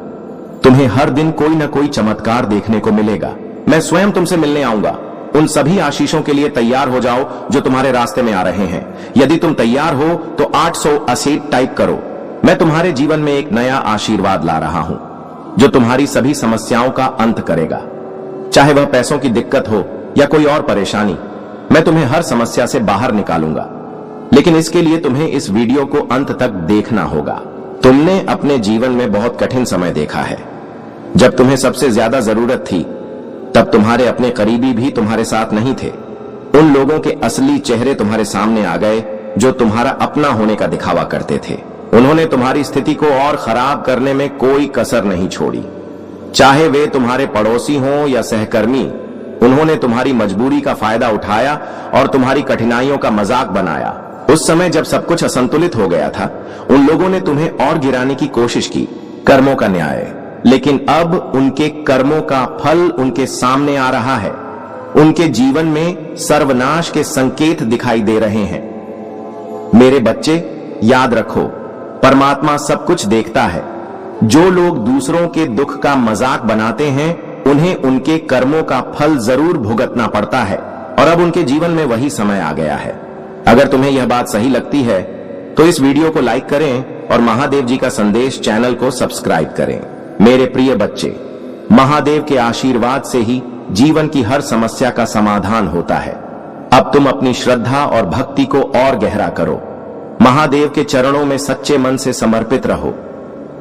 तुम्हें हर दिन कोई ना कोई चमत्कार देखने को मिलेगा। मैं स्वयं तुमसे मिलने आऊंगा। उन सभी आशीषों के लिए तैयार हो जाओ जो तुम्हारे रास्ते में आ रहे हैं। यदि तुम तैयार हो तो 880 टाइप करो। मैं तुम्हारे जीवन में एक नया आशीर्वाद ला रहा हूं जो तुम्हारी सभी समस्याओं का अंत करेगा। चाहे वह पैसों की दिक्कत हो या कोई और परेशानी, मैं तुम्हें हर समस्या से बाहर निकालूंगा। लेकिन इसके लिए तुम्हें इस वीडियो को अंत तक देखना होगा। तुमने अपने जीवन में बहुत कठिन समय देखा है। जब तुम्हें सबसे ज्यादा जरूरत थी, तब तुम्हारे अपने करीबी भी तुम्हारे साथ नहीं थे। उन लोगों के असली चेहरे तुम्हारे सामने आ गए जो तुम्हारा अपना होने का दिखावा करते थे। उन्होंने तुम्हारी स्थिति को और खराब करने में कोई कसर नहीं छोड़ी। चाहे वे तुम्हारे पड़ोसी हों या सहकर्मी, उन्होंने तुम्हारी मजबूरी का फायदा उठाया और तुम्हारी कठिनाइयों का मजाक बनाया। उस समय जब सब कुछ असंतुलित हो गया था, उन लोगों ने तुम्हें और गिराने की कोशिश की। कर्मों का न्याय। लेकिन अब उनके कर्मों का फल उनके सामने आ रहा है। उनके जीवन में सर्वनाश के संकेत दिखाई दे रहे हैं। मेरे बच्चे, याद रखो, परमात्मा सब कुछ देखता है। जो लोग दूसरों के दुख का मजाक बनाते हैं, उन्हें उनके कर्मों का फल जरूर भुगतना पड़ता है। और अब उनके जीवन में वही समय आ गया है। अगर तुम्हें यह बात सही लगती है तो इस वीडियो को लाइक करें और महादेव जी का संदेश चैनल को सब्सक्राइब करें। मेरे प्रिय बच्चे, महादेव के आशीर्वाद से ही जीवन की हर समस्या का समाधान होता है। अब तुम अपनी श्रद्धा और भक्ति को और गहरा करो। महादेव के चरणों में सच्चे मन से समर्पित रहो।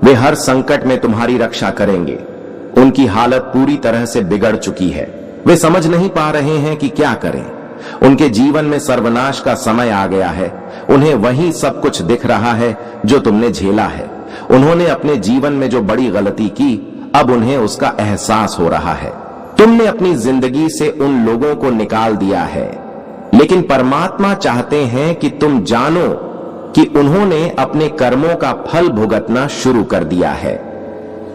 वे हर संकट में तुम्हारी रक्षा करेंगे। उनकी हालत पूरी तरह से बिगड़ चुकी है। वे समझ नहीं पा रहे हैं कि क्या करें। उनके जीवन में सर्वनाश का समय आ गया है। उन्हें वही सब कुछ दिख रहा है जो तुमने झेला है। उन्होंने अपने जीवन में जो बड़ी गलती की, अब उन्हें उसका एहसास हो रहा है। तुमने अपनी जिंदगी से उन लोगों को निकाल दिया है, लेकिन परमात्मा चाहते हैं कि तुम जानो कि उन्होंने अपने कर्मों का फल भुगतना शुरू कर दिया है।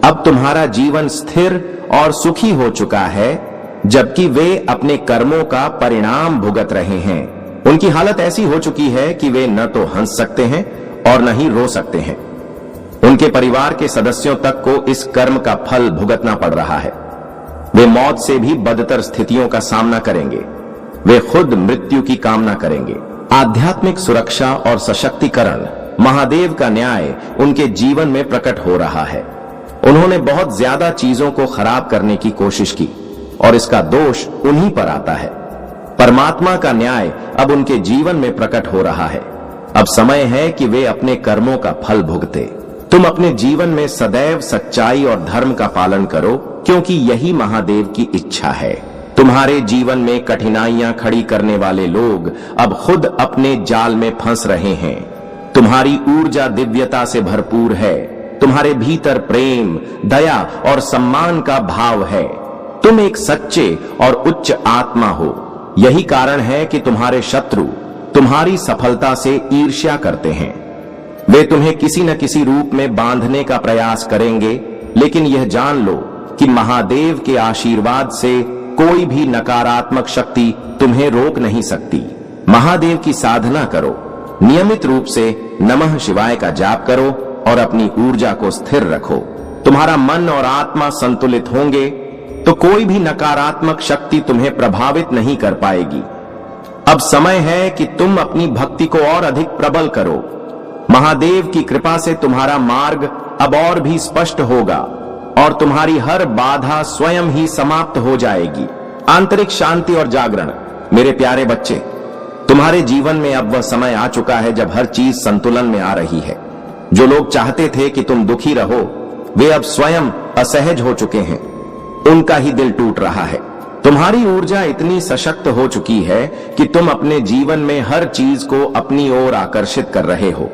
अब तुम्हारा जीवन स्थिर और सुखी हो चुका है, जबकि वे अपने कर्मों का परिणाम भुगत रहे हैं। उनकी हालत ऐसी हो चुकी है कि वे न तो हंस सकते हैं और न ही रो सकते हैं। उनके परिवार के सदस्यों तक को इस कर्म का फल भुगतना पड़ रहा है। वे मौत से भी बदतर स्थितियों का सामना करेंगे। वे खुद मृत्यु की कामना करेंगे। आध्यात्मिक सुरक्षा और सशक्तिकरण, महादेव का न्याय उनके जीवन में प्रकट हो रहा है। उन्होंने बहुत ज्यादा चीजों को खराब करने की कोशिश की और इसका दोष उन्हीं पर आता है। परमात्मा का न्याय अब उनके जीवन में प्रकट हो रहा है। अब समय है कि वे अपने कर्मों का फल भुगते। तुम अपने जीवन में सदैव सच्चाई और धर्म का पालन करो, क्योंकि यही महादेव की इच्छा है। तुम्हारे जीवन में कठिनाइयां खड़ी करने वाले लोग अब खुद अपने जाल में फंस रहे हैं। तुम्हारी ऊर्जा दिव्यता से भरपूर है। तुम्हारे भीतर प्रेम, दया और सम्मान का भाव है। तुम एक सच्चे और उच्च आत्मा हो। यही कारण है कि तुम्हारे शत्रु तुम्हारी सफलता से ईर्ष्या करते हैं। वे तुम्हें किसी न किसी रूप में बांधने का प्रयास करेंगे, लेकिन यह जान लो कि महादेव के आशीर्वाद से कोई भी नकारात्मक शक्ति तुम्हें रोक नहीं सकती। महादेव की साधना करो, नियमित रूप से नमः शिवाय का जाप करो और अपनी ऊर्जा को स्थिर रखो। तुम्हारा मन और आत्मा संतुलित होंगे तो कोई भी नकारात्मक शक्ति तुम्हें प्रभावित नहीं कर पाएगी। अब समय है कि तुम अपनी भक्ति को और अधिक प्रबल करो। महादेव की कृपा से तुम्हारा मार्ग अब और भी स्पष्ट होगा और तुम्हारी हर बाधा स्वयं ही समाप्त हो जाएगी। आंतरिक शांति और जागरण। मेरे प्यारे बच्चे, तुम्हारे जीवन में अब वह समय आ चुका है जब हर चीज संतुलन में आ रही है। जो लोग चाहते थे कि तुम दुखी रहो, वे अब स्वयं असहज हो चुके हैं। उनका ही दिल टूट रहा है। तुम्हारी ऊर्जा इतनी सशक्त हो चुकी है कि तुम अपने जीवन में हर चीज को अपनी ओर आकर्षित कर रहे हो।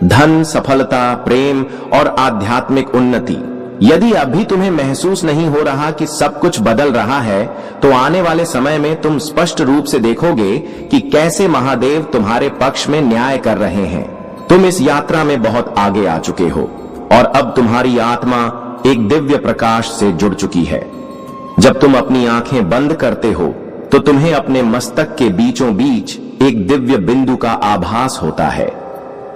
धन, सफलता, प्रेम और आध्यात्मिक उन्नति। यदि अभी तुम्हें महसूस नहीं हो रहा कि सब कुछ बदल रहा है, तो आने वाले समय में तुम स्पष्ट रूप से देखोगे कि कैसे महादेव तुम्हारे पक्ष में न्याय कर रहे हैं। तुम इस यात्रा में बहुत आगे आ चुके हो और अब तुम्हारी आत्मा एक दिव्य प्रकाश से जुड़ चुकी है। जब तुम अपनी आंखें बंद करते हो तो तुम्हें अपने मस्तक के बीचों बीच एक दिव्य बिंदु का आभास होता है।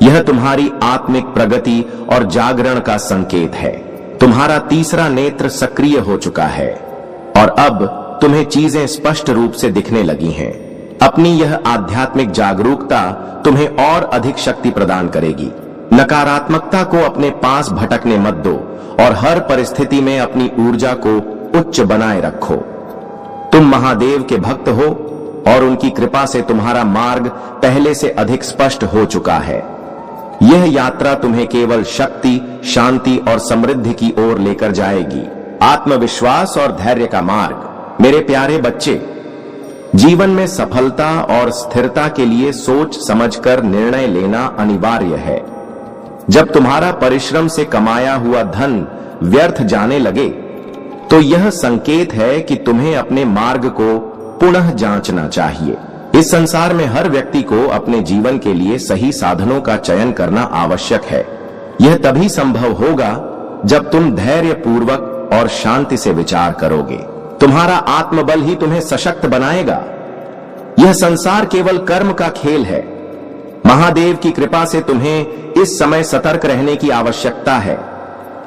यह तुम्हारी आत्मिक प्रगति और जागरण का संकेत है। तुम्हारा तीसरा नेत्र सक्रिय हो चुका है और अब तुम्हें चीजें स्पष्ट रूप से दिखने लगी हैं। अपनी यह आध्यात्मिक जागरूकता तुम्हें और अधिक शक्ति प्रदान करेगी। नकारात्मकता को अपने पास भटकने मत दो और हर परिस्थिति में अपनी ऊर्जा को उच्च बनाए रखो। तुम महादेव के भक्त हो और उनकी कृपा से तुम्हारा मार्ग पहले से अधिक स्पष्ट हो चुका है। यह यात्रा तुम्हें केवल शक्ति, शांति और समृद्धि की ओर लेकर जाएगी। आत्मविश्वास और धैर्य का मार्ग। मेरे प्यारे बच्चे, जीवन में सफलता और स्थिरता के लिए सोच समझकर निर्णय लेना अनिवार्य है। जब तुम्हारा परिश्रम से कमाया हुआ धन व्यर्थ जाने लगे, तो यह संकेत है कि तुम्हें अपने मार्ग को पुनः जांचना चाहिए। इस संसार में हर व्यक्ति को अपने जीवन के लिए सही साधनों का चयन करना आवश्यक है। यह तभी संभव होगा जब तुम धैर्य पूर्वक और शांति से विचार करोगे। तुम्हारा आत्मबल ही तुम्हें सशक्त बनाएगा। यह संसार केवल कर्म का खेल है। महादेव की कृपा से तुम्हें इस समय सतर्क रहने की आवश्यकता है।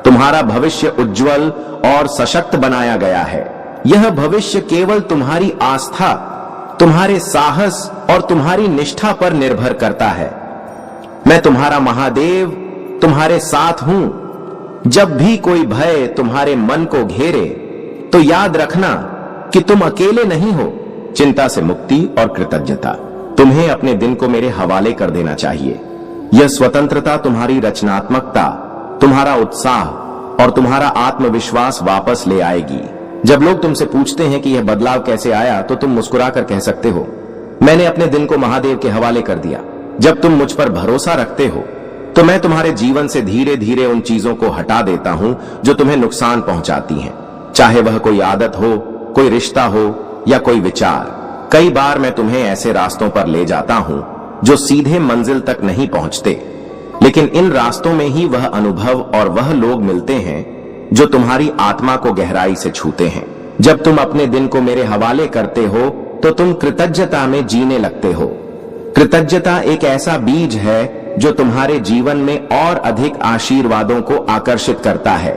तुम्हारा भविष्य उज्जवल और सशक्त बनाया गया है। यह भविष्य केवल तुम्हारी आस्था, तुम्हारे साहस और तुम्हारी निष्ठा पर निर्भर करता है। मैं तुम्हारा महादेव तुम्हारे साथ हूं। जब भी कोई भय तुम्हारे मन को घेरे, तो याद रखना कि तुम अकेले नहीं हो। चिंता से मुक्ति और कृतज्ञता। तुम्हें अपने दिन को मेरे हवाले कर देना चाहिए। यह स्वतंत्रता तुम्हारी रचनात्मकता, तुम्हारा उत्साह और तुम्हारा आत्मविश्वास वापस ले आएगी। जब लोग तुमसे पूछते हैं कि यह बदलाव कैसे आया, तो तुम मुस्कुराकर कह सकते हो, मैंने अपने दिन को महादेव के हवाले कर दिया। जब तुम मुझ पर भरोसा रखते हो, तो मैं तुम्हारे जीवन से धीरे धीरे उन चीजों को हटा देता हूं जो तुम्हें नुकसान पहुंचाती हैं। चाहे वह कोई आदत हो, कोई रिश्ता हो या कोई विचार। कई बार मैं तुम्हें ऐसे रास्तों पर ले जाता हूं जो सीधे मंजिल तक नहीं पहुंचते, लेकिन इन रास्तों में ही वह अनुभव और वह लोग मिलते हैं जो तुम्हारी आत्मा को गहराई से छूते हैं। जब तुम अपने दिन को मेरे हवाले करते हो, तो तुम कृतज्ञता में जीने लगते हो। कृतज्ञता एक ऐसा बीज है जो तुम्हारे जीवन में और अधिक आशीर्वादों को आकर्षित करता है।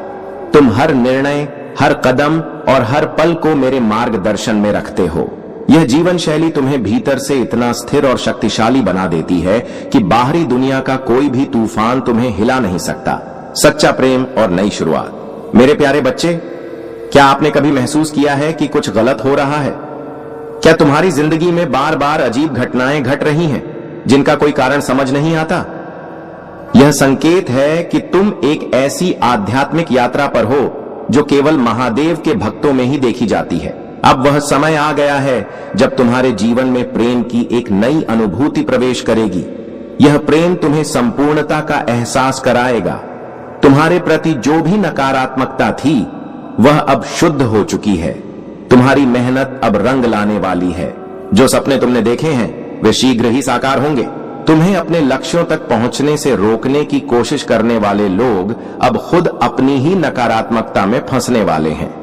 तुम हर निर्णय, हर कदम और हर पल को मेरे मार्गदर्शन में रखते हो। यह जीवन शैली तुम्हें भीतर से इतना स्थिर और शक्तिशाली बना देती है कि बाहरी दुनिया का कोई भी तूफान तुम्हें हिला नहीं सकता। सच्चा प्रेम और नई शुरुआत। मेरे प्यारे बच्चे, क्या आपने कभी महसूस किया है कि कुछ गलत हो रहा है? क्या तुम्हारी जिंदगी में बार बार अजीब घटनाएं घट रही हैं जिनका कोई कारण समझ नहीं आता? यह संकेत है कि तुम एक ऐसी आध्यात्मिक यात्रा पर हो जो केवल महादेव के भक्तों में ही देखी जाती है। अब वह समय आ गया है जब तुम्हारे जीवन में प्रेम की एक नई अनुभूति प्रवेश करेगी। यह प्रेम तुम्हें संपूर्णता का एहसास कराएगा। तुम्हारे प्रति जो भी नकारात्मकता थी वह अब शुद्ध हो चुकी है। तुम्हारी मेहनत अब रंग लाने वाली है। जो सपने तुमने देखे हैं वे शीघ्र ही साकार होंगे। तुम्हें अपने लक्ष्यों तक पहुंचने से रोकने की कोशिश करने वाले लोग अब खुद अपनी ही नकारात्मकता में फंसने वाले हैं।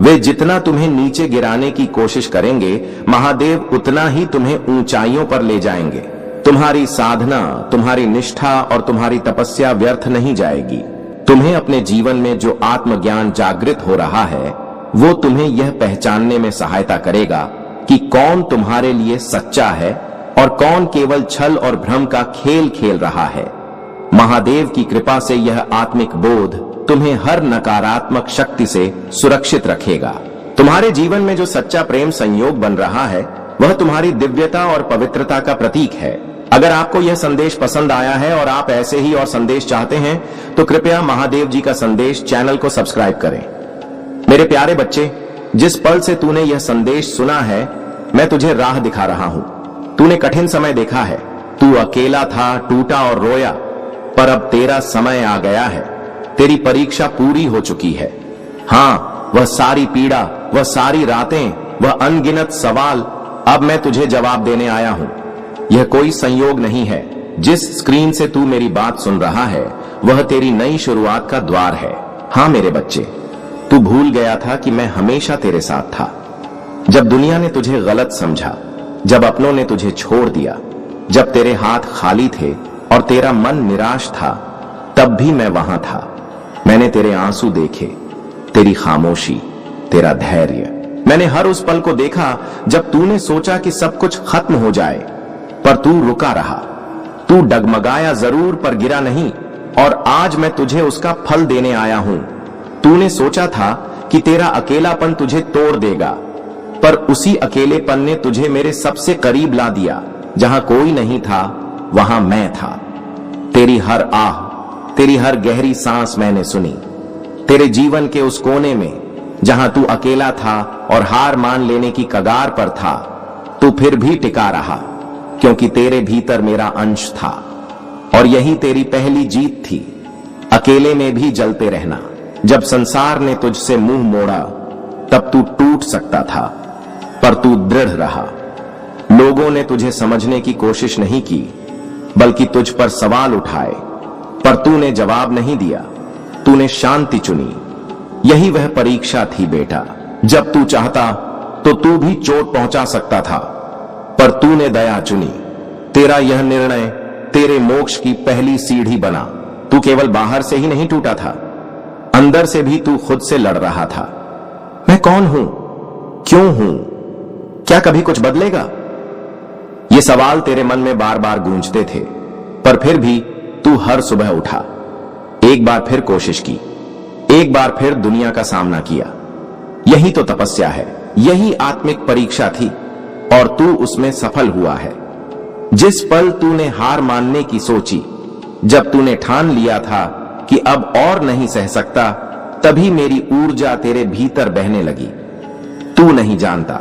वे जितना तुम्हें नीचे गिराने की कोशिश करेंगे, महादेव उतना ही तुम्हें ऊंचाइयों पर ले जाएंगे। तुम्हारी साधना, तुम्हारी निष्ठा और तुम्हारी तपस्या व्यर्थ नहीं जाएगी। तुम्हें अपने जीवन में जो आत्मज्ञान जागृत हो रहा है वो तुम्हें यह पहचानने में सहायता करेगा कि कौन तुम्हारे लिए सच्चा है और कौन केवल छल और भ्रम का खेल खेल रहा है। महादेव की कृपा से यह आत्मिक बोध तुम्हें हर नकारात्मक शक्ति से सुरक्षित रखेगा। तुम्हारे जीवन में जो सच्चा प्रेम संयोग बन रहा है वह तुम्हारी दिव्यता और पवित्रता का प्रतीक है। अगर आपको यह संदेश पसंद आया है और आप ऐसे ही और संदेश चाहते हैं तो कृपया महादेव जी का संदेश चैनल को सब्सक्राइब करें। मेरे प्यारे बच्चे, जिस पल से तूने यह संदेश सुना है मैं तुझे राह दिखा रहा हूं। तूने कठिन समय देखा है, तू अकेला था, टूटा और रोया, पर अब तेरा समय आ गया है। तेरी परीक्षा पूरी हो चुकी है। हाँ, वह सारी पीड़ा, वह सारी रातें, वह अनगिनत सवाल, अब मैं तुझे जवाब देने आया हूं। यह कोई संयोग नहीं है। जिस स्क्रीन से तू मेरी बात सुन रहा है वह तेरी नई शुरुआत का द्वार है। हाँ मेरे बच्चे, तू भूल गया था कि मैं हमेशा तेरे साथ था। जब दुनिया ने तुझे गलत समझा, जब अपनों ने तुझे छोड़ दिया, जब तेरे हाथ खाली थे और तेरा मन निराश था, तब भी मैं वहां था। मैंने तेरे आंसू देखे, तेरी खामोशी, तेरा धैर्य। मैंने हर उस पल को देखा जब तूने सोचा कि सब कुछ खत्म हो जाए, पर तू रुका रहा। तू डगमगाया जरूर पर गिरा नहीं, और आज मैं तुझे उसका फल देने आया हूं। तूने सोचा था कि तेरा अकेलापन तुझे तोड़ देगा, पर उसी अकेलेपन ने तुझे मेरे सबसे करीब ला दिया। जहां कोई नहीं था वहां मैं था। तेरी हर आह, तेरी हर गहरी सांस मैंने सुनी। तेरे जीवन के उस कोने में जहां तू अकेला था और हार मान लेने की कगार पर था, तू फिर भी टिका रहा, क्योंकि तेरे भीतर मेरा अंश था। और यही तेरी पहली जीत थी, अकेले में भी जलते रहना। जब संसार ने तुझसे मुंह मोड़ा तब तू टूट सकता था, पर तू दृढ़ रहा। लोगों ने तुझे समझने की कोशिश नहीं की, बल्कि तुझ पर सवाल उठाए, पर तूने जवाब नहीं दिया। तूने शांति चुनी। यही वह परीक्षा थी बेटा। जब तू चाहता तो तू भी चोट पहुंचा सकता था, पर तूने दया चुनी। तेरा यह निर्णय तेरे मोक्ष की पहली सीढ़ी बना। तू केवल बाहर से ही नहीं टूटा था, अंदर से भी तू खुद से लड़ रहा था। मैं कौन हूं, क्यों हूं, क्या कभी कुछ बदलेगा? ये सवाल तेरे मन में बार बार गूंजते थे, पर फिर भी तू हर सुबह उठा, एक बार फिर कोशिश की, एक बार फिर दुनिया का सामना किया। यही तो तपस्या है, यही आत्मिक परीक्षा थी, और तू उसमें सफल हुआ है। जिस पल तूने हार मानने की सोची, जब तूने ठान लिया था कि अब और नहीं सह सकता, तभी मेरी ऊर्जा तेरे भीतर बहने लगी। तू नहीं जानता,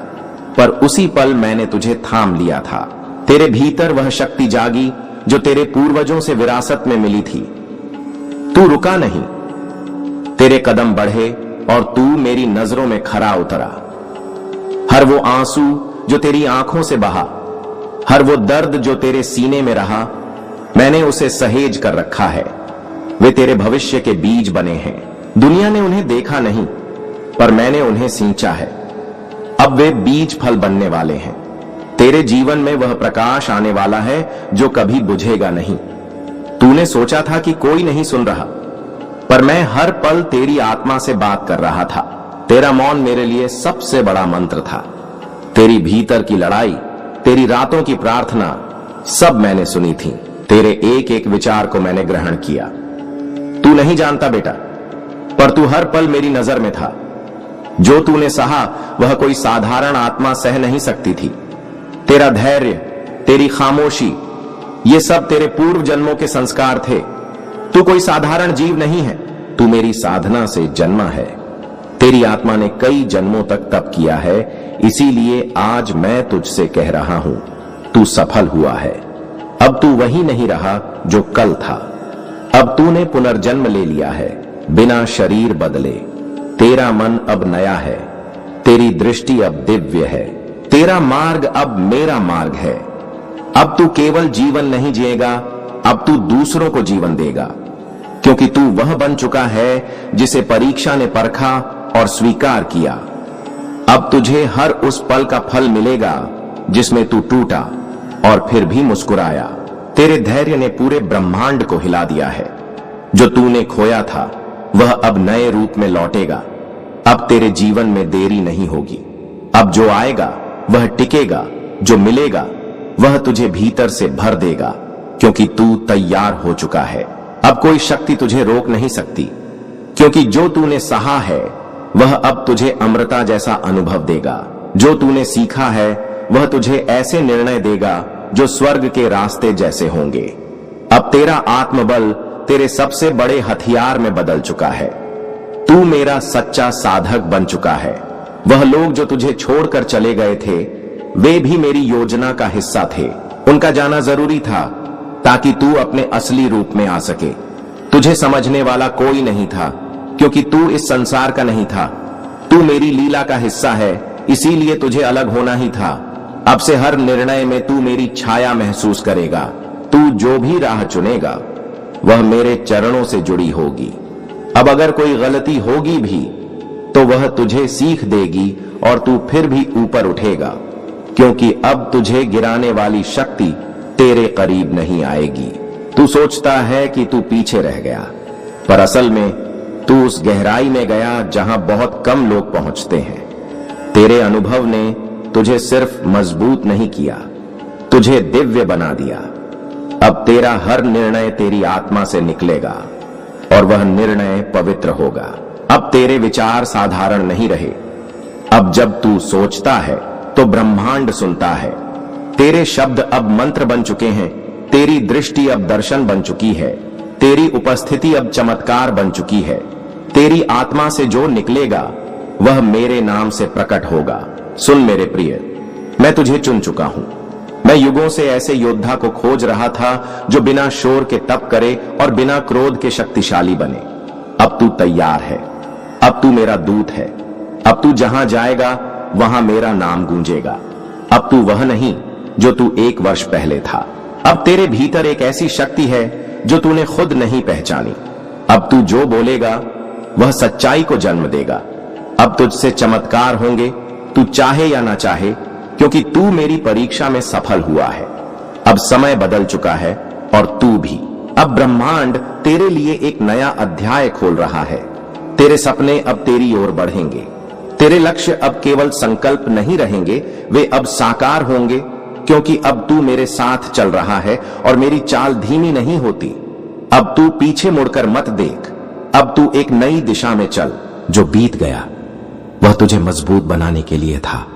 पर उसी पल मैंने तुझे थाम लिया था। तेरे भीतर वह शक्ति जागी जो तेरे पूर्वजों से विरासत में मिली थी। तू रुका नहीं, तेरे कदम बढ़े और तू मेरी नजरों में खरा उतरा। हर वो आंसू जो तेरी आंखों से बहा, हर वो दर्द जो तेरे सीने में रहा, मैंने उसे सहेज कर रखा है। वे तेरे भविष्य के बीज बने हैं। दुनिया ने उन्हें देखा नहीं, पर मैंने उन्हें सींचा है। अब वे बीज फल बनने वाले हैं। तेरे जीवन में वह प्रकाश आने वाला है जो कभी बुझेगा नहीं। तूने सोचा था कि कोई नहीं सुन रहा, पर मैं हर पल तेरी आत्मा से बात कर रहा था। तेरा मौन मेरे लिए सबसे बड़ा मंत्र था। तेरी भीतर की लड़ाई, तेरी रातों की प्रार्थना, सब मैंने सुनी थी। तेरे एक एक विचार को मैंने ग्रहण किया। तू नहीं जानता बेटा, पर तू हर पल मेरी नजर में था। जो तूने सहा वह कोई साधारण आत्मा सह नहीं सकती थी। तेरा धैर्य, तेरी खामोशी, ये सब तेरे पूर्व जन्मों के संस्कार थे। तू कोई साधारण जीव नहीं है, तू मेरी साधना से जन्मा है। तेरी आत्मा ने कई जन्मों तक तप किया है, इसीलिए आज मैं तुझसे कह रहा हूं, तू सफल हुआ है। अब तू वही नहीं रहा जो कल था। अब तूने पुनर्जन्म ले लिया है, बिना शरीर बदले। तेरा मन अब नया है, तेरी दृष्टि अब दिव्य है, तेरा मार्ग अब मेरा मार्ग है। अब तू केवल जीवन नहीं जिएगा, अब तू दूसरों को जीवन देगा, क्योंकि तू वह बन चुका है जिसे परीक्षा ने परखा और स्वीकार किया। अब तुझे हर उस पल का फल मिलेगा जिसमें तू टूटा और फिर भी मुस्कुराया। तेरे धैर्य ने पूरे ब्रह्मांड को हिला दिया है। जो तूने खोया था वह अब नए रूप में लौटेगा। अब तेरे जीवन में देरी नहीं होगी। अब जो आएगा वह टिकेगा, जो मिलेगा वह तुझे भीतर से भर देगा, क्योंकि तू तैयार हो चुका है। अब कोई शक्ति तुझे रोक नहीं सकती, क्योंकि जो तूने सहा है वह अब तुझे अमृता जैसा अनुभव देगा। जो तूने सीखा है वह तुझे ऐसे निर्णय देगा जो स्वर्ग के रास्ते जैसे होंगे। अब तेरा आत्मबल तेरे सबसे बड़े हथियार में बदल चुका है। तू मेरा सच्चा साधक बन चुका है। वह लोग जो तुझे छोड़कर चले गए थे वे भी मेरी योजना का हिस्सा थे। उनका जाना जरूरी था ताकि तू अपने असली रूप में आ सके। तुझे समझने वाला कोई नहीं था, क्योंकि तू इस संसार का नहीं था। तू मेरी लीला का हिस्सा है, इसीलिए तुझे अलग होना ही था। अब से हर निर्णय में तू मेरी छाया महसूस करेगा। तू जो भी राह चुनेगा वह मेरे चरणों से जुड़ी होगी। अब अगर कोई गलती होगी भी तो वह तुझे सीख देगी और तू फिर भी ऊपर उठेगा, क्योंकि अब तुझे गिराने वाली शक्ति तेरे करीब नहीं आएगी। तू सोचता है कि तू पीछे रह गया, पर असल में तू उस गहराई में गया जहां बहुत कम लोग पहुंचते हैं। तेरे अनुभव ने तुझे सिर्फ मजबूत नहीं किया, तुझे दिव्य बना दिया। अब तेरा हर निर्णय तेरी आत्मा से निकलेगा और वह निर्णय पवित्र होगा। अब तेरे विचार साधारण नहीं रहे। अब जब तू सोचता है तो ब्रह्मांड सुनता है। तेरे शब्द अब मंत्र बन चुके हैं, तेरी दृष्टि अब दर्शन बन चुकी है, तेरी उपस्थिति अब चमत्कार बन चुकी है। तेरी आत्मा से जो निकलेगा वह मेरे नाम से प्रकट होगा। सुन मेरे प्रिय, मैं तुझे चुन चुका हूं। मैं युगों से ऐसे योद्धा को खोज रहा था जो बिना शोर के तप करे और बिना क्रोध के शक्तिशाली बने। अब तू तैयार है। अब तू मेरा दूत है। अब तू जहां जाएगा वहां मेरा नाम गूंजेगा। अब तू वह नहीं जो तू 1 वर्ष पहले था। अब तेरे भीतर एक ऐसी शक्ति है जो तूने खुद नहीं पहचानी। अब तू जो बोलेगा वह सच्चाई को जन्म देगा। अब तुझसे चमत्कार होंगे, तू चाहे या ना चाहे, क्योंकि तू मेरी परीक्षा में सफल हुआ है। अब समय बदल चुका है और तू भी। अब ब्रह्मांड तेरे लिए एक नया अध्याय खोल रहा है। तेरे सपने अब तेरी ओर बढ़ेंगे। तेरे लक्ष्य अब केवल संकल्प नहीं रहेंगे, वे अब साकार होंगे, क्योंकि अब तू मेरे साथ चल रहा है और मेरी चाल धीमी नहीं होती। अब तू पीछे मुड़कर मत देख। अब तू एक नई दिशा में चल। जो बीत गया वह तुझे मजबूत बनाने के लिए था।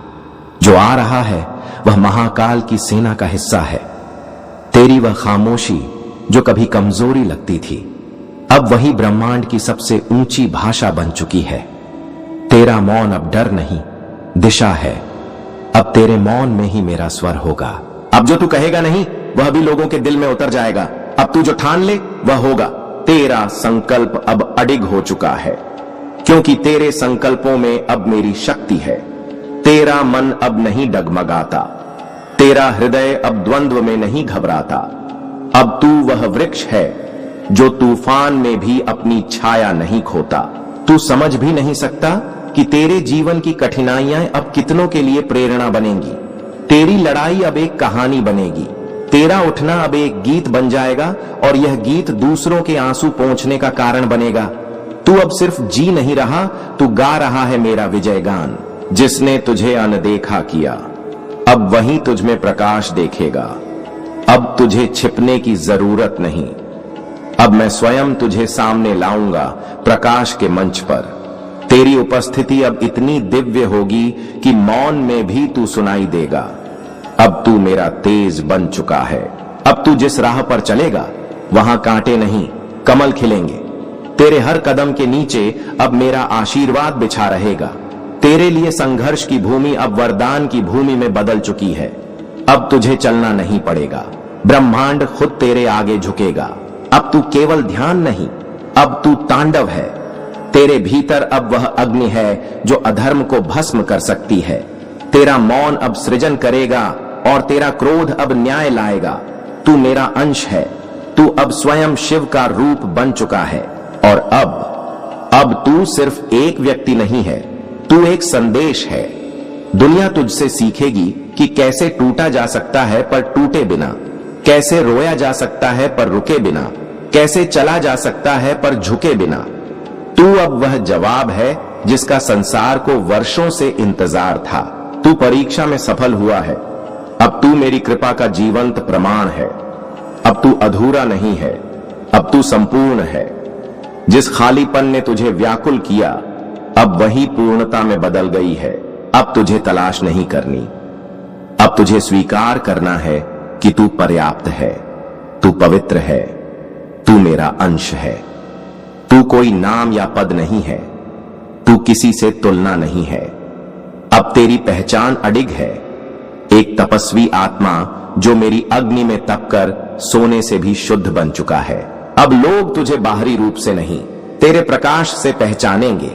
जो आ रहा है वह महाकाल की सेना का हिस्सा है। तेरी वह खामोशी जो कभी कमजोरी लगती थी, अब वही ब्रह्मांड की सबसे ऊंची भाषा बन चुकी है। तेरा मौन अब डर नहीं, दिशा है। अब तेरे मौन में ही मेरा स्वर होगा। अब जो तू कहेगा नहीं वह भी लोगों के दिल में उतर जाएगा। अब तू जो ठान ले वह होगा। तेरा संकल्प अब अडिग हो चुका है, क्योंकि तेरे संकल्पों में अब मेरी शक्ति है। तेरा मन अब नहीं डगमगाता, तेरा हृदय अब द्वंद्व में नहीं घबराता। अब तू वह वृक्ष है जो तूफान में भी अपनी छाया नहीं खोता। तू समझ भी नहीं सकता कि तेरे जीवन की कठिनाइयां अब कितनों के लिए प्रेरणा बनेंगी। तेरी लड़ाई अब एक कहानी बनेगी। तेरा उठना अब एक गीत बन जाएगा और यह गीत दूसरों के आंसू पोंछने का कारण बनेगा। तू अब सिर्फ जी नहीं रहा, तू गा रहा है मेरा विजय गान। जिसने तुझे अनदेखा किया अब वही तुझ में प्रकाश देखेगा। अब तुझे छिपने की जरूरत नहीं। अब मैं स्वयं तुझे सामने लाऊंगा प्रकाश के मंच पर। तेरी उपस्थिति अब इतनी दिव्य होगी कि मौन में भी तू सुनाई देगा। अब तू मेरा तेज बन चुका है। अब तू जिस राह पर चलेगा वहां कांटे नहीं, कमल खिलेंगे। तेरे हर कदम के नीचे अब मेरा आशीर्वाद बिछा रहेगा। तेरे लिए संघर्ष की भूमि अब वरदान की भूमि में बदल चुकी है। अब तुझे चलना नहीं पड़ेगा, ब्रह्मांड खुद तेरे आगे झुकेगा। अब तू केवल ध्यान नहीं, अब तू तांडव है। तेरे भीतर अब वह अग्नि है जो अधर्म को भस्म कर सकती है। तेरा मौन अब सृजन करेगा और तेरा क्रोध अब न्याय लाएगा। तू मेरा अंश है, तू अब स्वयं शिव का रूप बन चुका है। और अब तू सिर्फ एक व्यक्ति नहीं है, तू एक संदेश है। दुनिया तुझसे सीखेगी कि कैसे टूटा जा सकता है पर टूटे बिना, कैसे रोया जा सकता है पर रुके बिना, कैसे चला जा सकता है पर झुके बिना। तू अब वह जवाब है जिसका संसार को वर्षों से इंतजार था। तू परीक्षा में सफल हुआ है। अब तू मेरी कृपा का जीवंत प्रमाण है। अब तू अधूरा नहीं है, अब तू संपूर्ण है। जिस खालीपन ने तुझे व्याकुल किया, अब वही पूर्णता में बदल गई है। अब तुझे तलाश नहीं करनी, अब तुझे स्वीकार करना है कि तू पर्याप्त है, तू पवित्र है, तू मेरा अंश है। तू कोई नाम या पद नहीं है, तू किसी से तुलना नहीं है। अब तेरी पहचान अडिग है, एक तपस्वी आत्मा जो मेरी अग्नि में तपकर सोने से भी शुद्ध बन चुका है। अब लोग तुझे बाहरी रूप से नहीं, तेरे प्रकाश से पहचानेंगे।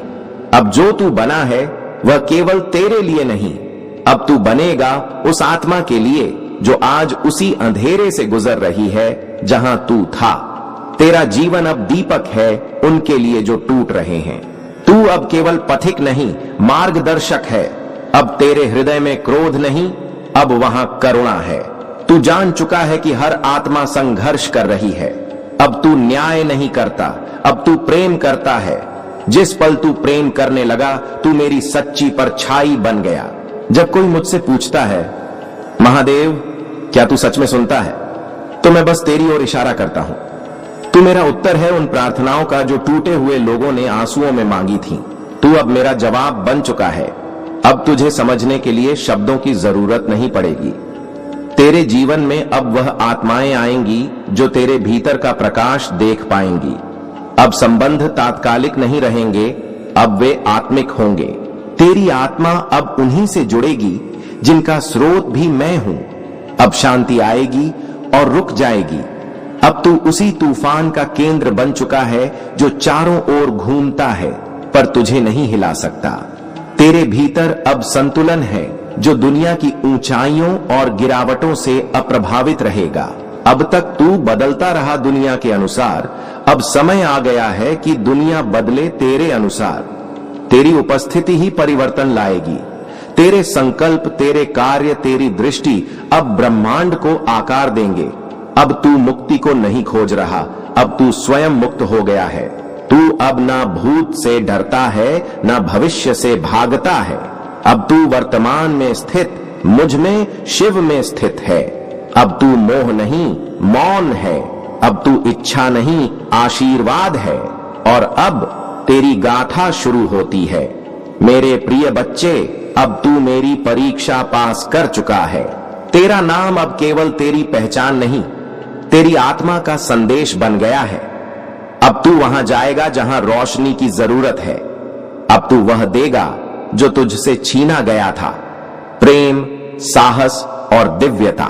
अब जो तू बना है वह केवल तेरे लिए नहीं, अब तू बनेगा उस आत्मा के लिए जो आज उसी अंधेरे से गुजर रही है जहां तू था। तेरा जीवन अब दीपक है उनके लिए जो टूट रहे हैं। तू अब केवल पथिक नहीं, मार्गदर्शक है। अब तेरे हृदय में क्रोध नहीं, अब वहां करुणा है। तू जान चुका है कि हर आत्मा संघर्ष कर रही है। अब तू न्याय नहीं करता, अब तू प्रेम करता है। जिस पल तू प्रेम करने लगा, तू मेरी सच्ची परछाई बन गया। जब कोई मुझसे पूछता है, महादेव क्या तू सच में सुनता है, तो मैं बस तेरी ओर इशारा करता हूं। तू मेरा उत्तर है उन प्रार्थनाओं का जो टूटे हुए लोगों ने आंसुओं में मांगी थी। तू अब मेरा जवाब बन चुका है। अब तुझे समझने के लिए शब्दों की जरूरत नहीं पड़ेगी। तेरे जीवन में अब वह आत्माएं आएंगी जो तेरे भीतर का प्रकाश देख पाएंगी। अब संबंध तात्कालिक नहीं रहेंगे, अब वे आत्मिक होंगे। तेरी आत्मा अब उन्हीं से जुड़ेगी जिनका स्रोत भी मैं हूं। अब शांति आएगी और रुक जाएगी। अब तू उसी तूफान का केंद्र बन चुका है जो चारों ओर घूमता है पर तुझे नहीं हिला सकता। तेरे भीतर अब संतुलन है जो दुनिया की ऊंचाइयों और गिरावटों से अप्रभावित रहेगा। अब तक तू बदलता रहा दुनिया के अनुसार, अब समय आ गया है कि दुनिया बदले तेरे अनुसार। तेरी उपस्थिति ही परिवर्तन लाएगी। तेरे संकल्प, तेरे कार्य, तेरी दृष्टि अब ब्रह्मांड को आकार देंगे। अब तू मुक्ति को नहीं खोज रहा, अब तू स्वयं मुक्त हो गया है। तू अब ना भूत से डरता है, ना भविष्य से भागता है। अब तू वर्तमान में स्थित, मुझ में, शिव में स्थित है। अब तू मोह नहीं, मौन है। अब तू इच्छा नहीं, आशीर्वाद है। और अब तेरी गाथा शुरू होती है। मेरे प्रिय बच्चे, अब तू मेरी परीक्षा पास कर चुका है। तेरा नाम अब केवल तेरी पहचान नहीं, तेरी आत्मा का संदेश बन गया है। अब तू वहां जाएगा जहां रोशनी की जरूरत है। अब तू वह देगा जो तुझसे छीना गया था, प्रेम, साहस और दिव्यता।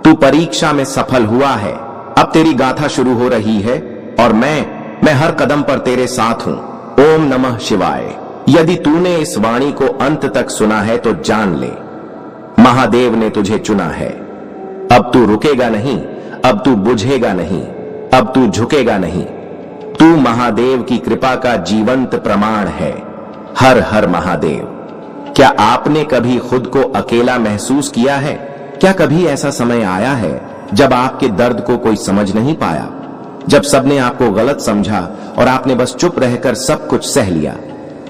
तू परीक्षा में सफल हुआ है। अब तेरी गाथा शुरू हो रही है और मैं हर कदम पर तेरे साथ हूं। ओम नमः शिवाय। यदि तूने इस वाणी को अंत तक सुना है तो जान ले, महादेव ने तुझे चुना है। अब तू रुकेगा नहीं, अब तू बुझेगा नहीं, अब तू झुकेगा नहीं। तू महादेव की कृपा का जीवंत प्रमाण है। हर हर महादेव। क्या आपने कभी खुद को अकेला महसूस किया है? क्या कभी ऐसा समय आया है जब आपके दर्द को कोई समझ नहीं पाया, जब सबने आपको गलत समझा और आपने बस चुप रहकर सब कुछ सह लिया?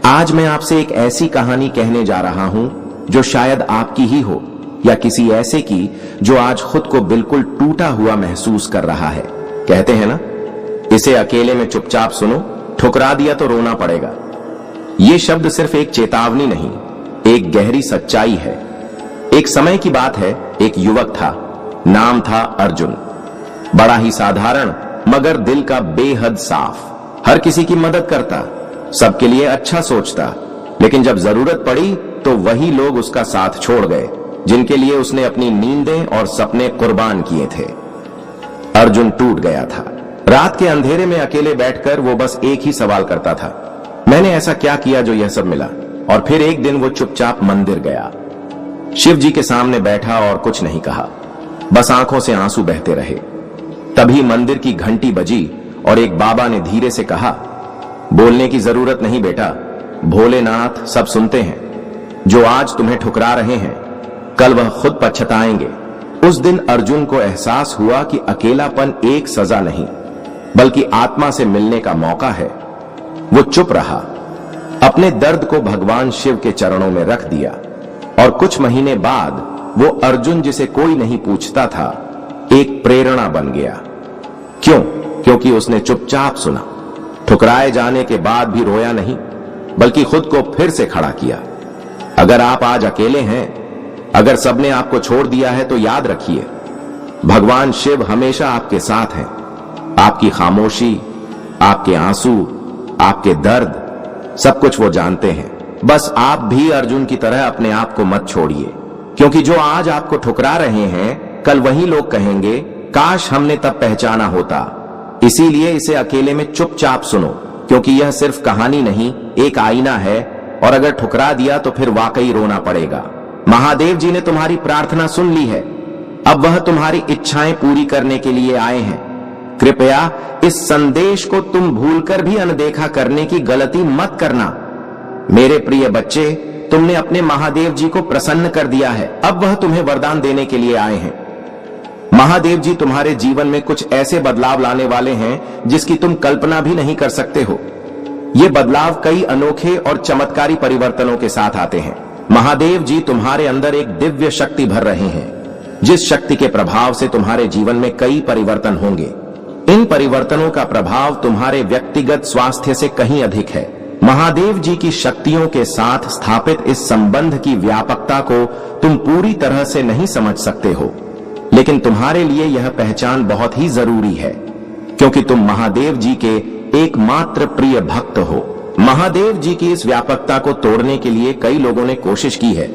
आज मैं आपसे एक ऐसी कहानी कहने जा रहा हूं जो शायद आपकी ही हो या किसी ऐसे की जो आज खुद को बिल्कुल टूटा हुआ महसूस कर रहा है। कहते हैं ना, इसे अकेले में चुपचाप सुनो, ठुकरा दिया तो रोना पड़ेगा। ये शब्द सिर्फ एक चेतावनी नहीं, एक गहरी सच्चाई है। एक समय की बात है, एक युवक था, नाम था अर्जुन। बड़ा ही साधारण मगर दिल का बेहद साफ। हर किसी की मदद करता, सबके लिए अच्छा सोचता, लेकिन जब जरूरत पड़ी तो वही लोग उसका साथ छोड़ गए। जिनके लिए उसने अपनी नींदें और सपने कुर्बान किए थे। अर्जुन टूट गया था। रात के अंधेरे में अकेले बैठकर वो बस एक ही सवाल करता था, मैंने ऐसा क्या किया जो यह सब मिला। और फिर एक दिन वो चुपचाप मंदिर गया, शिव जी के सामने बैठा और कुछ नहीं कहा, बस आंखों से आंसू बहते रहे। तभी मंदिर की घंटी बजी और एक बाबा ने धीरे से कहा, बोलने की जरूरत नहीं बेटा, भोलेनाथ सब सुनते हैं। जो आज तुम्हें ठुकरा रहे हैं, कल वह खुद पछताएंगे। उस दिन अर्जुन को एहसास हुआ कि अकेलापन एक सजा नहीं, बल्कि आत्मा से मिलने का मौका है। वो चुप रहा, अपने दर्द को भगवान शिव के चरणों में रख दिया और कुछ महीने बाद वो अर्जुन जिसे कोई नहीं पूछता था, एक प्रेरणा बन गया। क्यों? क्योंकि उसने चुपचाप सुना, ठुकराए जाने के बाद भी रोया नहीं, बल्कि खुद को फिर से खड़ा किया। अगर आप आज अकेले हैं, अगर सबने आपको छोड़ दिया है, तो याद रखिए, भगवान शिव हमेशा आपके साथ हैं। आपकी खामोशी, आपके आंसू, आपके दर्द, सब कुछ वो जानते हैं। बस आप भी अर्जुन की तरह अपने आप को मत छोड़िए, क्योंकि जो आज आपको ठुकरा रहे हैं, कल वही लोग कहेंगे, काश हमने तब पहचाना होता। इसीलिए इसे अकेले में चुपचाप सुनो, क्योंकि यह सिर्फ कहानी नहीं, एक आईना है, और अगर ठुकरा दिया तो फिर वाकई रोना पड़ेगा। महादेव जी ने तुम्हारी प्रार्थना सुन ली है, अब वह तुम्हारी इच्छाएं पूरी करने के लिए आए हैं। कृपया इस संदेश को तुम भूलकर भी अनदेखा करने की गलती मत करना। मेरे प्रिय बच्चे, तुमने अपने महादेव जी को प्रसन्न कर दिया है, अब वह तुम्हें वरदान देने के लिए आए हैं। महादेव जी तुम्हारे जीवन में कुछ ऐसे बदलाव लाने वाले हैं जिसकी तुम कल्पना भी नहीं कर सकते हो। ये बदलाव कई अनोखे और चमत्कारी परिवर्तनों के साथ आते हैं। महादेव जी तुम्हारे अंदर एक दिव्य शक्ति भर रहे हैं, जिस शक्ति के प्रभाव से तुम्हारे जीवन में कई परिवर्तन होंगे। इन परिवर्तनों का प्रभाव तुम्हारे व्यक्तिगत स्वास्थ्य से कहीं अधिक है। महादेव जी की शक्तियों के साथ स्थापित इस संबंध की व्यापकता को तुम पूरी तरह से नहीं समझ सकते हो, लेकिन तुम्हारे लिए यह पहचान बहुत ही जरूरी है, क्योंकि तुम महादेव जी के एकमात्र प्रिय भक्त हो। महादेव जी की इस व्यापकता को तोड़ने के लिए कई लोगों ने कोशिश की है,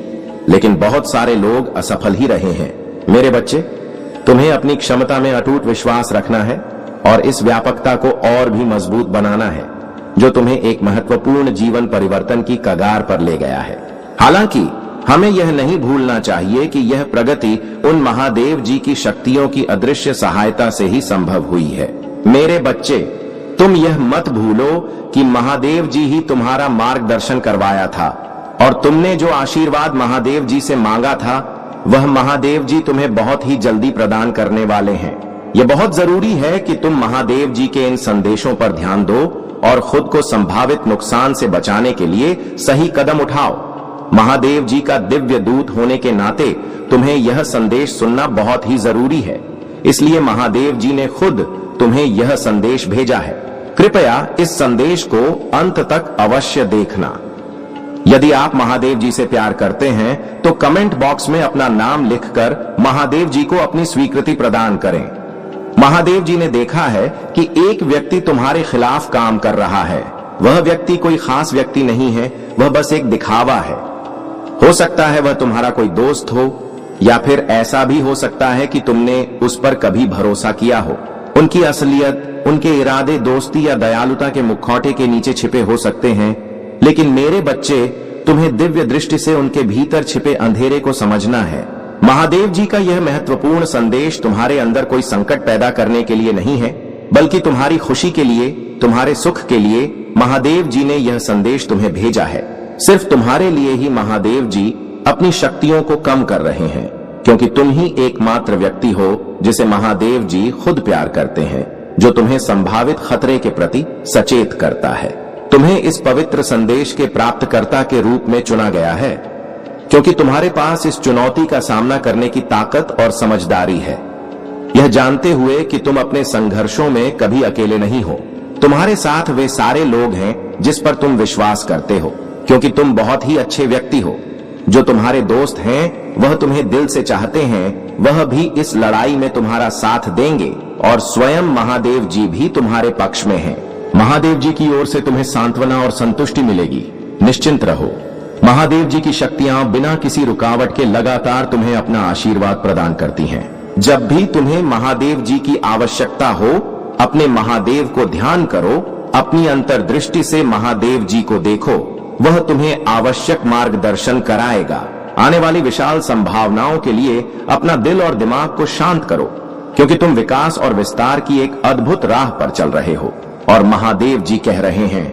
लेकिन बहुत सारे लोग असफल ही रहे हैं। मेरे बच्चे, तुम्हें अपनी क्षमता में अटूट विश्वास रखना है और इस व्यापकता को और भी मजबूत बनाना है, जो तुम्हें एक महत्वपूर्ण जीवन परिवर्तन की कगार पर ले गया है। हालांकि हमें यह नहीं भूलना चाहिए कि यह प्रगति उन महादेव जी की शक्तियों की अदृश्य सहायता से ही संभव हुई है। मेरे बच्चे, तुम यह मत भूलो कि महादेव जी ही तुम्हारा मार्गदर्शन करवाया था, और तुमने जो आशीर्वाद महादेव जी से मांगा था, वह महादेव जी तुम्हें बहुत ही जल्दी प्रदान करने वाले हैं। यह बहुत जरूरी है कि तुम महादेव जी के इन संदेशों पर ध्यान दो और खुद को संभावित नुकसान से बचाने के लिए सही कदम उठाओ। महादेव जी का दिव्य दूत होने के नाते तुम्हें यह संदेश सुनना बहुत ही जरूरी है, इसलिए महादेव जी ने खुद तुम्हें यह संदेश भेजा है। कृपया इस संदेश को अंत तक अवश्य देखना। यदि आप महादेव जी से प्यार करते हैं तो कमेंट बॉक्स में अपना नाम लिखकर महादेव जी को अपनी स्वीकृति प्रदान करें। महादेव जी ने देखा है कि एक व्यक्ति तुम्हारे खिलाफ काम कर रहा है। वह व्यक्ति कोई खास व्यक्ति नहीं है, वह बस एक दिखावा है। हो सकता है वह तुम्हारा कोई दोस्त हो, या फिर ऐसा भी हो सकता है कि तुमने उस पर कभी भरोसा किया हो। उनकी असलियत, उनके इरादे दोस्ती या दयालुता के मुखौटे के नीचे छिपे हो सकते हैं, लेकिन मेरे बच्चे, तुम्हें दिव्य दृष्टि से उनके भीतर छिपे अंधेरे को समझना है। महादेव जी का यह महत्वपूर्ण संदेश तुम्हारे अंदर कोई संकट पैदा करने के लिए नहीं है, बल्कि तुम्हारी खुशी के लिए, तुम्हारे सुख के लिए महादेव जी ने यह संदेश तुम्हें भेजा है। सिर्फ तुम्हारे लिए ही महादेव जी अपनी शक्तियों को कम कर रहे हैं, क्योंकि तुम ही एकमात्र व्यक्ति हो जिसे महादेव जी खुद प्यार करते हैं, जो तुम्हें संभावित खतरे के प्रति सचेत करता है। तुम्हें इस पवित्र संदेश के प्राप्तकर्ता के रूप में चुना गया है, क्योंकि तुम्हारे पास इस चुनौती का सामना करने की ताकत और समझदारी है, यह जानते हुए कि तुम अपने संघर्षों में कभी अकेले नहीं हो। तुम्हारे साथ वे सारे लोग हैं जिस पर तुम विश्वास करते हो, क्योंकि तुम बहुत ही अच्छे व्यक्ति हो। जो तुम्हारे दोस्त हैं, वह तुम्हें दिल से चाहते हैं, वह भी इस लड़ाई में तुम्हारा साथ देंगे, और स्वयं महादेव जी भी तुम्हारे पक्ष में हैं। महादेव जी की ओर से तुम्हें सांत्वना और संतुष्टि मिलेगी। निश्चिंत रहो, महादेव जी की शक्तियां बिना किसी रुकावट के लगातार तुम्हें अपना आशीर्वाद प्रदान करती हैं। जब भी तुम्हें महादेव जी की आवश्यकता हो, अपने महादेव को ध्यान करो, अपनी अंतर्दृष्टि से महादेव जी को देखो, वह तुम्हें आवश्यक मार्गदर्शन कराएगा। आने वाली विशाल संभावनाओं के लिए अपना दिल और दिमाग को शांत करो, क्योंकि तुम विकास और विस्तार की एक अद्भुत राह पर चल रहे हो। और महादेव जी कह रहे हैं,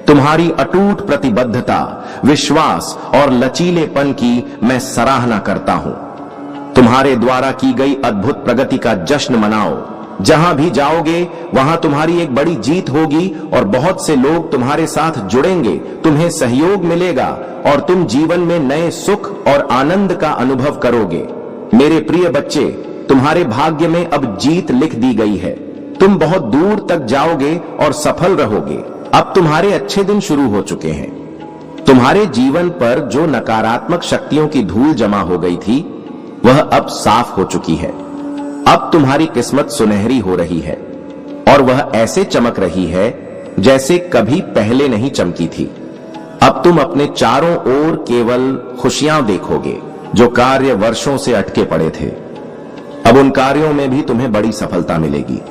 तुम्हारी अटूट प्रतिबद्धता, विश्वास और लचीलेपन की मैं सराहना करता हूं। तुम्हारे द्वारा की गई अद्भुत प्रगति का जश्न मनाओ। जहां भी जाओगे वहां तुम्हारी एक बड़ी जीत होगी और बहुत से लोग तुम्हारे साथ जुड़ेंगे, तुम्हें सहयोग मिलेगा और तुम जीवन में नए सुख और आनंद का अनुभव करोगे। मेरे प्रिय बच्चे, तुम्हारे भाग्य में अब जीत लिख दी गई है। तुम बहुत दूर तक जाओगे और सफल रहोगे। अब तुम्हारे अच्छे दिन शुरू हो चुके हैं। तुम्हारे जीवन पर जो नकारात्मक शक्तियों की धूल जमा हो गई थी, वह अब साफ हो चुकी है। अब तुम्हारी किस्मत सुनहरी हो रही है और वह ऐसे चमक रही है जैसे कभी पहले नहीं चमकी थी। अब तुम अपने चारों ओर केवल खुशियां देखोगे। जो कार्य वर्षों से अटके पड़े थे, अब उन कार्यों में भी तुम्हें बड़ी सफलता मिलेगी।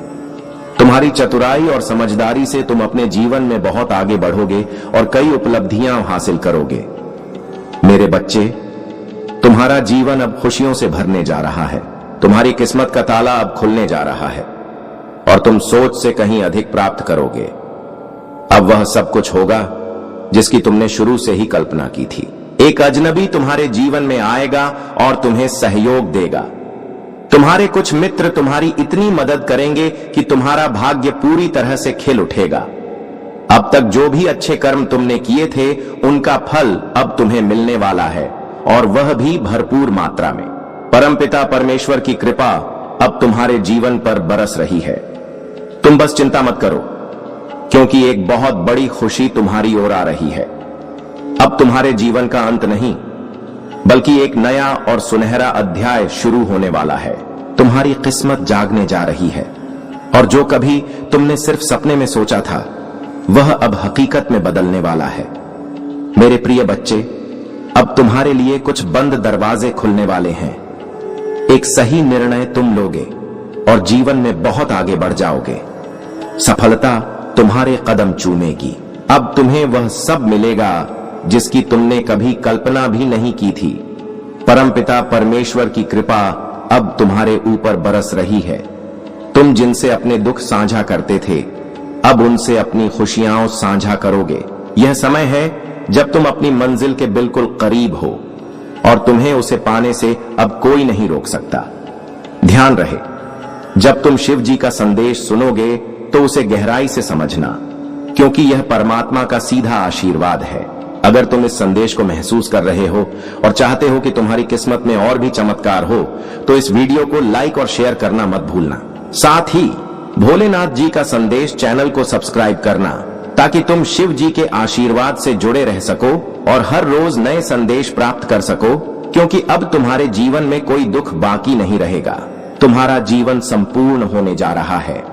तुम्हारी चतुराई और समझदारी से तुम अपने जीवन में बहुत आगे बढ़ोगे और कई उपलब्धियां हासिल करोगे। मेरे बच्चे, तुम्हारा जीवन अब खुशियों से भरने जा रहा है। तुम्हारी किस्मत का ताला अब खुलने जा रहा है और तुम सोच से कहीं अधिक प्राप्त करोगे। अब वह सब कुछ होगा जिसकी तुमने शुरू से ही कल्पना की थी। एक अजनबी तुम्हारे जीवन में आएगा और तुम्हें सहयोग देगा। तुम्हारे कुछ मित्र तुम्हारी इतनी मदद करेंगे कि तुम्हारा भाग्य पूरी तरह से खिल उठेगा। अब तक जो भी अच्छे कर्म तुमने किए थे, उनका फल अब तुम्हें मिलने वाला है और वह भी भरपूर मात्रा में। परमपिता परमेश्वर की कृपा अब तुम्हारे जीवन पर बरस रही है। तुम बस चिंता मत करो, क्योंकि एक बहुत बड़ी खुशी तुम्हारी ओर आ रही है। अब तुम्हारे जीवन का अंत नहीं, बल्कि एक नया और सुनहरा अध्याय शुरू होने वाला है। तुम्हारी किस्मत जागने जा रही है और जो कभी तुमने सिर्फ सपने में सोचा था, वह अब हकीकत में बदलने वाला है। मेरे प्रिय बच्चे, अब तुम्हारे लिए कुछ बंद दरवाजे खुलने वाले हैं। एक सही निर्णय तुम लोगे और जीवन में बहुत आगे बढ़ जाओगे। सफलता तुम्हारे कदम चूमेगी। अब तुम्हें वह सब मिलेगा जिसकी तुमने कभी कल्पना भी नहीं की थी। परमपिता परमेश्वर की कृपा अब तुम्हारे ऊपर बरस रही है। तुम जिनसे अपने दुख साझा करते थे, अब उनसे अपनी खुशियां साझा करोगे। यह समय है जब तुम अपनी मंजिल के बिल्कुल करीब हो और तुम्हें उसे पाने से अब कोई नहीं रोक सकता। ध्यान रहे, जब तुम शिव जी का संदेश सुनोगे तो उसे गहराई से समझना, क्योंकि यह परमात्मा का सीधा आशीर्वाद है। अगर तुम इस संदेश को महसूस कर रहे हो और चाहते हो कि तुम्हारी किस्मत में और भी चमत्कार हो, तो इस वीडियो को लाइक और शेयर करना मत भूलना। साथ ही भोलेनाथ जी का संदेश चैनल को सब्सक्राइब करना, ताकि तुम शिव जी के आशीर्वाद से जुड़े रह सको और हर रोज नए संदेश प्राप्त कर सको, क्योंकि अब तुम्हारे जीवन में कोई दुख बाकी नहीं रहेगा। तुम्हारा जीवन संपूर्ण होने जा रहा है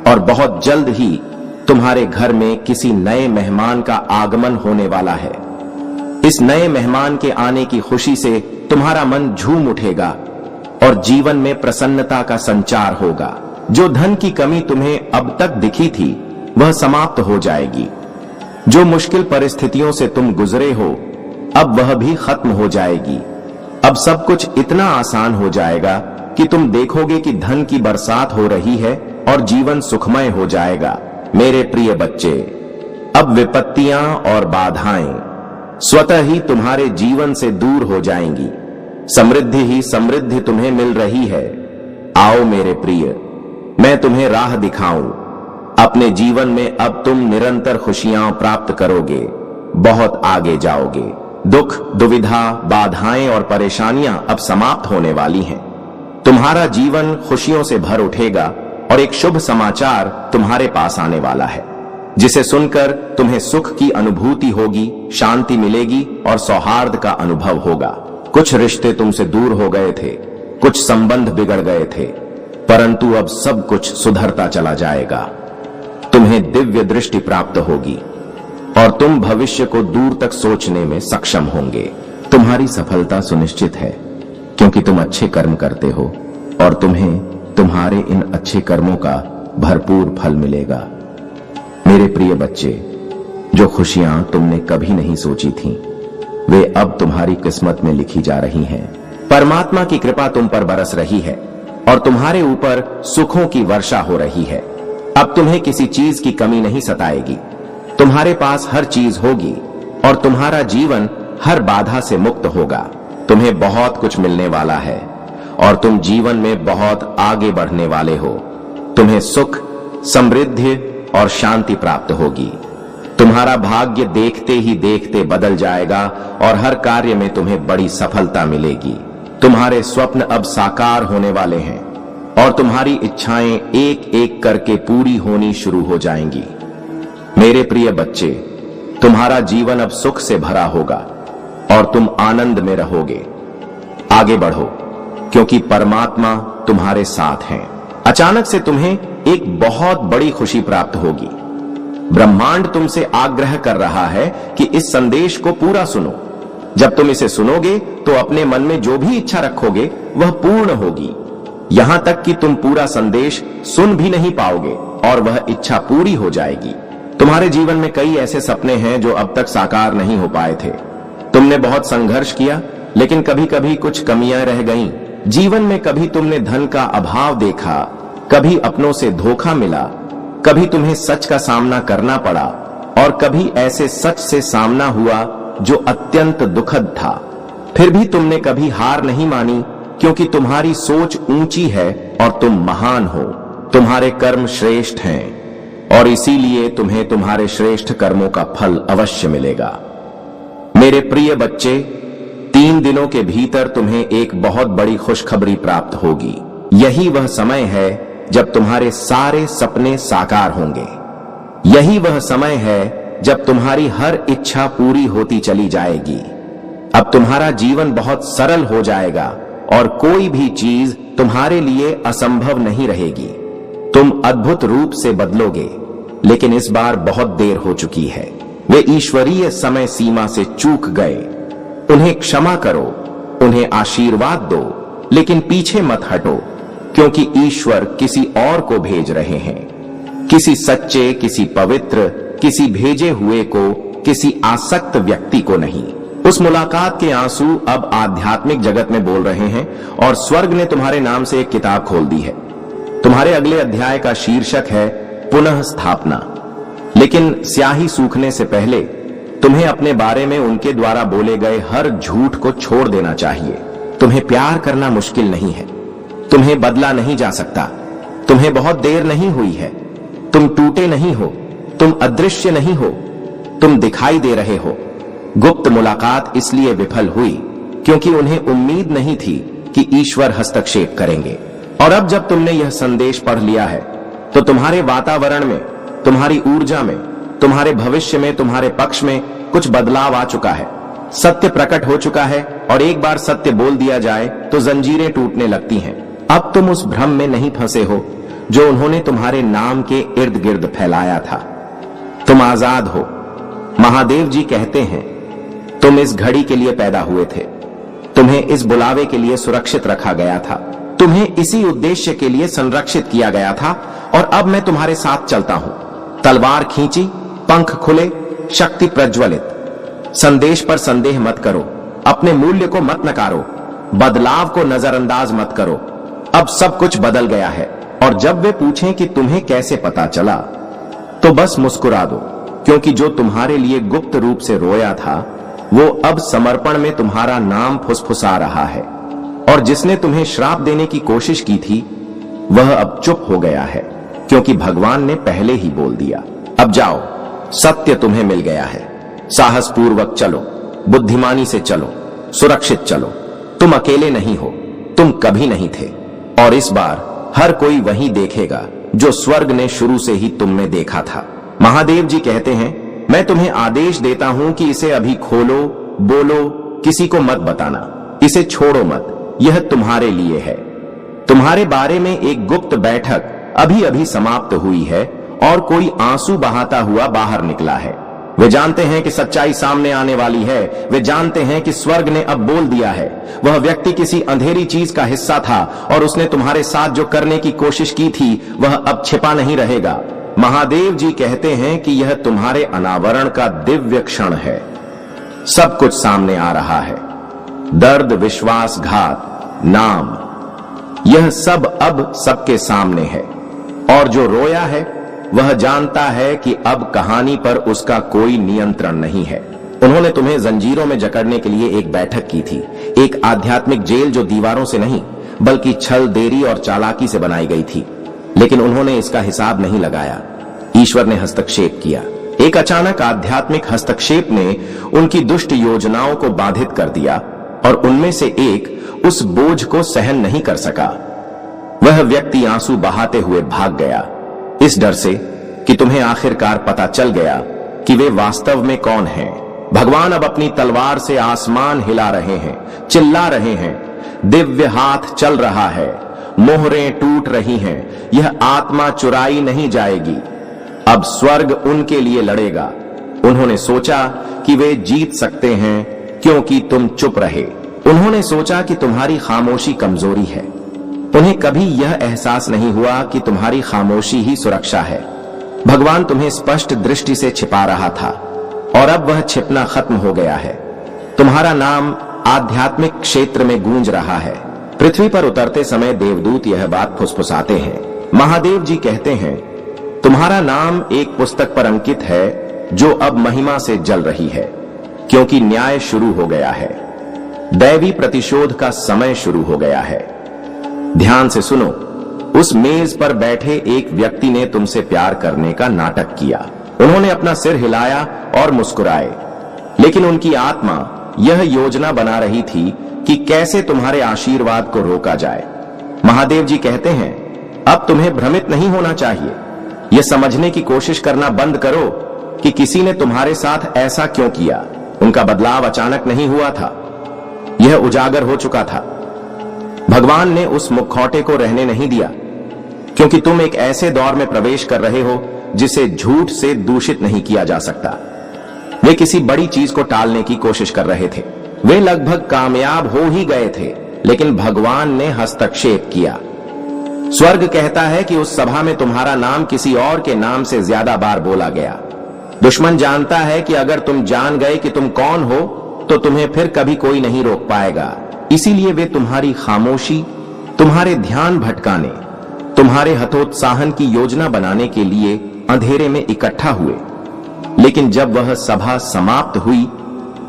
और बहुत जल्द ही तुम्हारे घर में किसी नए मेहमान का आगमन होने वाला है। इस नए मेहमान के आने की खुशी से तुम्हारा मन झूम उठेगा और जीवन में प्रसन्नता का संचार होगा। जो धन की कमी तुम्हें अब तक दिखी थी, वह समाप्त हो जाएगी। जो मुश्किल परिस्थितियों से तुम गुजरे हो, अब वह भी खत्म हो जाएगी। अब सब कुछ इतना आसान हो जाएगा कि तुम देखोगे कि धन की बरसात हो रही है और जीवन सुखमय हो जाएगा। मेरे प्रिय बच्चे, अब विपत्तियां और बाधाएं स्वतः ही तुम्हारे जीवन से दूर हो जाएंगी। समृद्धि ही समृद्धि तुम्हें मिल रही है। आओ मेरे प्रिय, मैं तुम्हें राह दिखाऊं। अपने जीवन में अब तुम निरंतर खुशियां प्राप्त करोगे, बहुत आगे जाओगे। दुख, दुविधा, बाधाएं और परेशानियां अब समाप्त होने वाली हैं। तुम्हारा जीवन खुशियों से भर उठेगा और एक शुभ समाचार तुम्हारे पास आने वाला है, जिसे सुनकर तुम्हें सुख की अनुभूति होगी, शांति मिलेगी और सौहार्द का अनुभव होगा। कुछ रिश्ते तुमसे दूर हो गए थे, कुछ संबंध बिगड़ गए थे, परंतु अब सब कुछ सुधरता चला जाएगा। तुम्हें दिव्य दृष्टि प्राप्त होगी। और तुम भविष्य को दूर तक सोचने में सक्षम होंगे। तुम्हारी सफलता सुनिश्चित है क्योंकि तुम अच्छे कर्म करते हो और तुम्हें तुम्हारे इन अच्छे कर्मों का भरपूर फल मिलेगा। मेरे प्रिय बच्चे, जो खुशियां तुमने कभी नहीं सोची थीं, वे अब तुम्हारी किस्मत में लिखी जा रही हैं। परमात्मा की कृपा तुम पर बरस रही है और तुम्हारे ऊपर सुखों की वर्षा हो रही है। अब तुम्हें किसी चीज की कमी नहीं सताएगी। तुम्हारे पास हर चीज होगी और तुम्हारा जीवन हर बाधा से मुक्त होगा। तुम्हें बहुत कुछ मिलने वाला है और तुम जीवन में बहुत आगे बढ़ने वाले हो। तुम्हें सुख, समृद्धि और शांति प्राप्त होगी। तुम्हारा भाग्य देखते ही देखते बदल जाएगा और हर कार्य में तुम्हें बड़ी सफलता मिलेगी। तुम्हारे स्वप्न अब साकार होने वाले हैं और तुम्हारी इच्छाएं एक एक करके पूरी होनी शुरू हो जाएंगी। मेरे प्रिय बच्चे, तुम्हारा जीवन अब सुख से भरा होगा और तुम आनंद में रहोगे। आगे बढ़ो क्योंकि परमात्मा तुम्हारे साथ हैं। अचानक से तुम्हें एक बहुत बड़ी खुशी प्राप्त होगी। ब्रह्मांड तुमसे आग्रह कर रहा है कि इस संदेश को पूरा सुनो। जब तुम इसे सुनोगे तो अपने मन में जो भी इच्छा रखोगे वह पूर्ण होगी। यहां तक कि तुम पूरा संदेश सुन भी नहीं पाओगे और वह इच्छा पूरी हो जाएगी। तुम्हारे जीवन में कई ऐसे सपने हैं जो अब तक साकार नहीं हो पाए थे। तुमने बहुत संघर्ष किया, लेकिन कभी कभी कुछ कमियां रह गईं। जीवन में कभी तुमने धन का अभाव देखा, कभी अपनों से धोखा मिला, कभी तुम्हें सच का सामना करना पड़ा और कभी ऐसे सच से सामना हुआ जो अत्यंत दुखद था। फिर भी तुमने कभी हार नहीं मानी क्योंकि तुम्हारी सोच ऊंची है और तुम महान हो। तुम्हारे कर्म श्रेष्ठ हैं और इसीलिए तुम्हें तुम्हारे श्रेष्ठ कर्मों का फल अवश्य मिलेगा। मेरे प्रिय बच्चे, 3 दिनों के भीतर तुम्हें एक बहुत बड़ी खुशखबरी प्राप्त होगी। यही वह समय है जब तुम्हारे सारे सपने साकार होंगे। यही वह समय है जब तुम्हारी हर इच्छा पूरी होती चली जाएगी। अब तुम्हारा जीवन बहुत सरल हो जाएगा और कोई भी चीज तुम्हारे लिए असंभव नहीं रहेगी। तुम अद्भुत रूप से बदलोगे, लेकिन इस बार बहुत देर हो चुकी है। वे ईश्वरीय समय सीमा से चूक गए। उन्हें क्षमा करो, उन्हें आशीर्वाद दो, लेकिन पीछे मत हटो क्योंकि ईश्वर किसी और को भेज रहे हैं। किसी सच्चे, किसी पवित्र, किसी भेजे हुए को, किसी आसक्त व्यक्ति को नहीं। उस मुलाकात के आंसू अब आध्यात्मिक जगत में बोल रहे हैं और स्वर्ग ने तुम्हारे नाम से एक किताब खोल दी है। तुम्हारे अगले अध्याय का शीर्षक है पुनः स्थापना। लेकिन स्याही सूखने से पहले तुम्हें अपने बारे में उनके द्वारा बोले गए हर झूठ को छोड़ देना चाहिए। तुम्हें प्यार करना मुश्किल नहीं है। तुम्हें बदला नहीं जा सकता। तुम्हें बहुत देर नहीं हुई है। तुम टूटे नहीं हो। तुम अदृश्य नहीं हो। तुम दिखाई दे रहे हो। गुप्त मुलाकात इसलिए विफल हुई क्योंकि उन्हें उम्मीद नहीं थी कि ईश्वर हस्तक्षेप करेंगे। और अब जब तुमने यह संदेश पढ़ लिया है तो तुम्हारे वातावरण में, तुम्हारी ऊर्जा में, तुम्हारे भविष्य में, तुम्हारे पक्ष में कुछ बदलाव आ चुका है। सत्य प्रकट हो चुका है और एक बार सत्य बोल दिया जाए तो जंजीरें टूटने लगती हैं। अब तुम उस भ्रम में नहीं फंसे हो जो उन्होंने तुम्हारे नाम के इर्द गिर्द फैलाया था। तुम आजाद हो। महादेव जी कहते हैं, तुम इस घड़ी के लिए पैदा हुए थे। तुम्हें इस बुलावे के लिए सुरक्षित रखा गया था। तुम्हें इसी उद्देश्य के लिए संरक्षित किया गया था और अब मैं तुम्हारे साथ चलता हूं। तलवार खींची, पंख खुले, शक्ति प्रज्वलित। संदेश पर संदेह मत करो। अपने मूल्य को मत नकारो। बदलाव को नजरअंदाज मत करो। अब सब कुछ बदल गया है और जब वे पूछें कि तुम्हें कैसे पता चला, तो बस मुस्कुरा दो क्योंकि जो तुम्हारे लिए गुप्त रूप से रोया था वो अब समर्पण में तुम्हारा नाम फुसफुसा रहा है और जिसने तुम्हें श्राप देने की कोशिश की थी वह अब चुप हो गया है क्योंकि भगवान ने पहले ही बोल दिया। अब जाओ, सत्य तुम्हें मिल गया है। साहस पूर्वक चलो, बुद्धिमानी से चलो, सुरक्षित चलो। तुम अकेले नहीं हो। तुम कभी नहीं थे और इस बार हर कोई वही देखेगा जो स्वर्ग ने शुरू से ही तुम में देखा था। महादेव जी कहते हैं, मैं तुम्हें आदेश देता हूं कि इसे अभी खोलो, बोलो, किसी को मत बताना। इसे छोड़ो मत। यह तुम्हारे लिए है। तुम्हारे बारे में एक गुप्त बैठक अभी अभी समाप्त हुई है और कोई आंसू बहाता हुआ बाहर निकला है। वे जानते हैं कि सच्चाई सामने आने वाली है। वे जानते हैं कि स्वर्ग ने अब बोल दिया है। वह व्यक्ति किसी अंधेरी चीज का हिस्सा था और उसने तुम्हारे साथ जो करने की कोशिश की थी वह अब छिपा नहीं रहेगा। महादेव जी कहते हैं कि यह तुम्हारे अनावरण का दिव्य क्षण है। सब कुछ सामने आ रहा है। दर्द, विश्वासघात, नाम, यह सब अब सबके सामने है। और जो रोया है वह जानता है कि अब कहानी पर उसका कोई नियंत्रण नहीं है। उन्होंने तुम्हें जंजीरों में जकड़ने के लिए एक बैठक की थी, एक आध्यात्मिक जेल जो दीवारों से नहीं बल्कि छल, देरी और चालाकी से बनाई गई थी। लेकिन उन्होंने इसका हिसाब नहीं लगाया। ईश्वर ने हस्तक्षेप किया। एक अचानक आध्यात्मिक हस्तक्षेप ने उनकी दुष्ट योजनाओं को बाधित कर दिया और उनमें से एक उस बोझ को सहन नहीं कर सका। वह व्यक्ति आंसू बहाते हुए भाग गया, इस डर से कि तुम्हें आखिरकार पता चल गया कि वे वास्तव में कौन हैं। भगवान अब अपनी तलवार से आसमान हिला रहे हैं, चिल्ला रहे हैं। दिव्य हाथ चल रहा है, मोहरें टूट रही हैं। यह आत्मा चुराई नहीं जाएगी। अब स्वर्ग उनके लिए लड़ेगा। उन्होंने सोचा कि वे जीत सकते हैं क्योंकि तुम चुप रहे। उन्होंने सोचा कि तुम्हारी खामोशी कमजोरी है। उन्हें कभी यह एहसास नहीं हुआ कि तुम्हारी खामोशी ही सुरक्षा है। भगवान तुम्हें स्पष्ट दृष्टि से छिपा रहा था और अब वह छिपना खत्म हो गया है। तुम्हारा नाम आध्यात्मिक क्षेत्र में गूंज रहा है। पृथ्वी पर उतरते समय देवदूत यह बात फुसफुसाते हैं। महादेव जी कहते हैं, तुम्हारा नाम एक पुस्तक पर अंकित है जो अब महिमा से जल रही है, क्योंकि न्याय शुरू हो गया है। दैवी प्रतिशोध का समय शुरू हो गया है। ध्यान से सुनो। उस मेज पर बैठे एक व्यक्ति ने तुमसे प्यार करने का नाटक किया। उन्होंने अपना सिर हिलाया और मुस्कुराए, लेकिन उनकी आत्मा यह योजना बना रही थी कि कैसे तुम्हारे आशीर्वाद को रोका जाए। महादेव जी कहते हैं, अब तुम्हें भ्रमित नहीं होना चाहिए। यह समझने की कोशिश करना बंद करो कि किसी ने तुम्हारे साथ ऐसा क्यों किया। उनका बदलाव अचानक नहीं हुआ था, यह उजागर हो चुका था। भगवान ने उस मुखौटे को रहने नहीं दिया, क्योंकि तुम एक ऐसे दौर में प्रवेश कर रहे हो जिसे झूठ से दूषित नहीं किया जा सकता। वे किसी बड़ी चीज को टालने की कोशिश कर रहे थे। वे लगभग कामयाब हो ही गए थे, लेकिन भगवान ने हस्तक्षेप किया। स्वर्ग कहता है कि उस सभा में तुम्हारा नाम किसी और के नाम से ज्यादा बार बोला गया। दुश्मन जानता है कि अगर तुम जान गए कि तुम कौन हो तो तुम्हें फिर कभी कोई नहीं रोक पाएगा। इसीलिए वे तुम्हारी खामोशी, तुम्हारे ध्यान भटकाने, तुम्हारे हतोत्साहन की योजना बनाने के लिए अंधेरे में इकट्ठा हुए। लेकिन जब वह सभा समाप्त हुई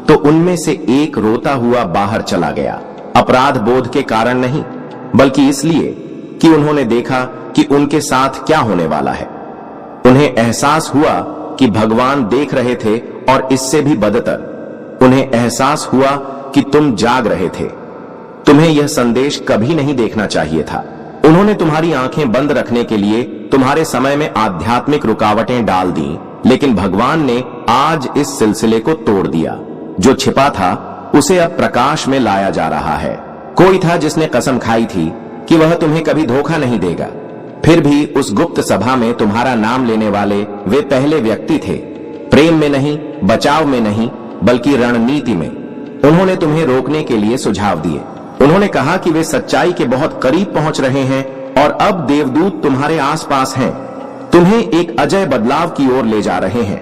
तो उनमें से एक रोता हुआ बाहर चला गया। अपराध बोध के कारण नहीं, बल्कि इसलिए कि उन्होंने देखा कि उनके साथ क्या होने वाला है। उन्हें एहसास हुआ कि भगवान देख रहे थे और इससे भी बदतर उन्हें एहसास हुआ कि तुम जाग रहे थे। तुम्हें यह संदेश कभी नहीं देखना चाहिए था। उन्होंने तुम्हारी आंखें बंद रखने के लिए तुम्हारे समय में आध्यात्मिक रुकावटें डाल दी, लेकिन भगवान ने आज इस सिलसिले को तोड़ दिया। जो छिपा था उसे अब प्रकाश में लाया जा रहा है। कोई था जिसने कसम खाई थी कि वह तुम्हें कभी धोखा नहीं देगा। फिर भी उस गुप्त सभा में तुम्हारा नाम लेने वाले वे पहले व्यक्ति थे। प्रेम में नहीं, बचाव में नहीं, बल्कि रणनीति में। उन्होंने तुम्हें रोकने के लिए सुझाव दिए। उन्होंने कहा कि वे सच्चाई के बहुत करीब पहुंच रहे हैं और अब देवदूत तुम्हारे आसपास हैं, तुम्हें एक अजय बदलाव की ओर ले जा रहे हैं।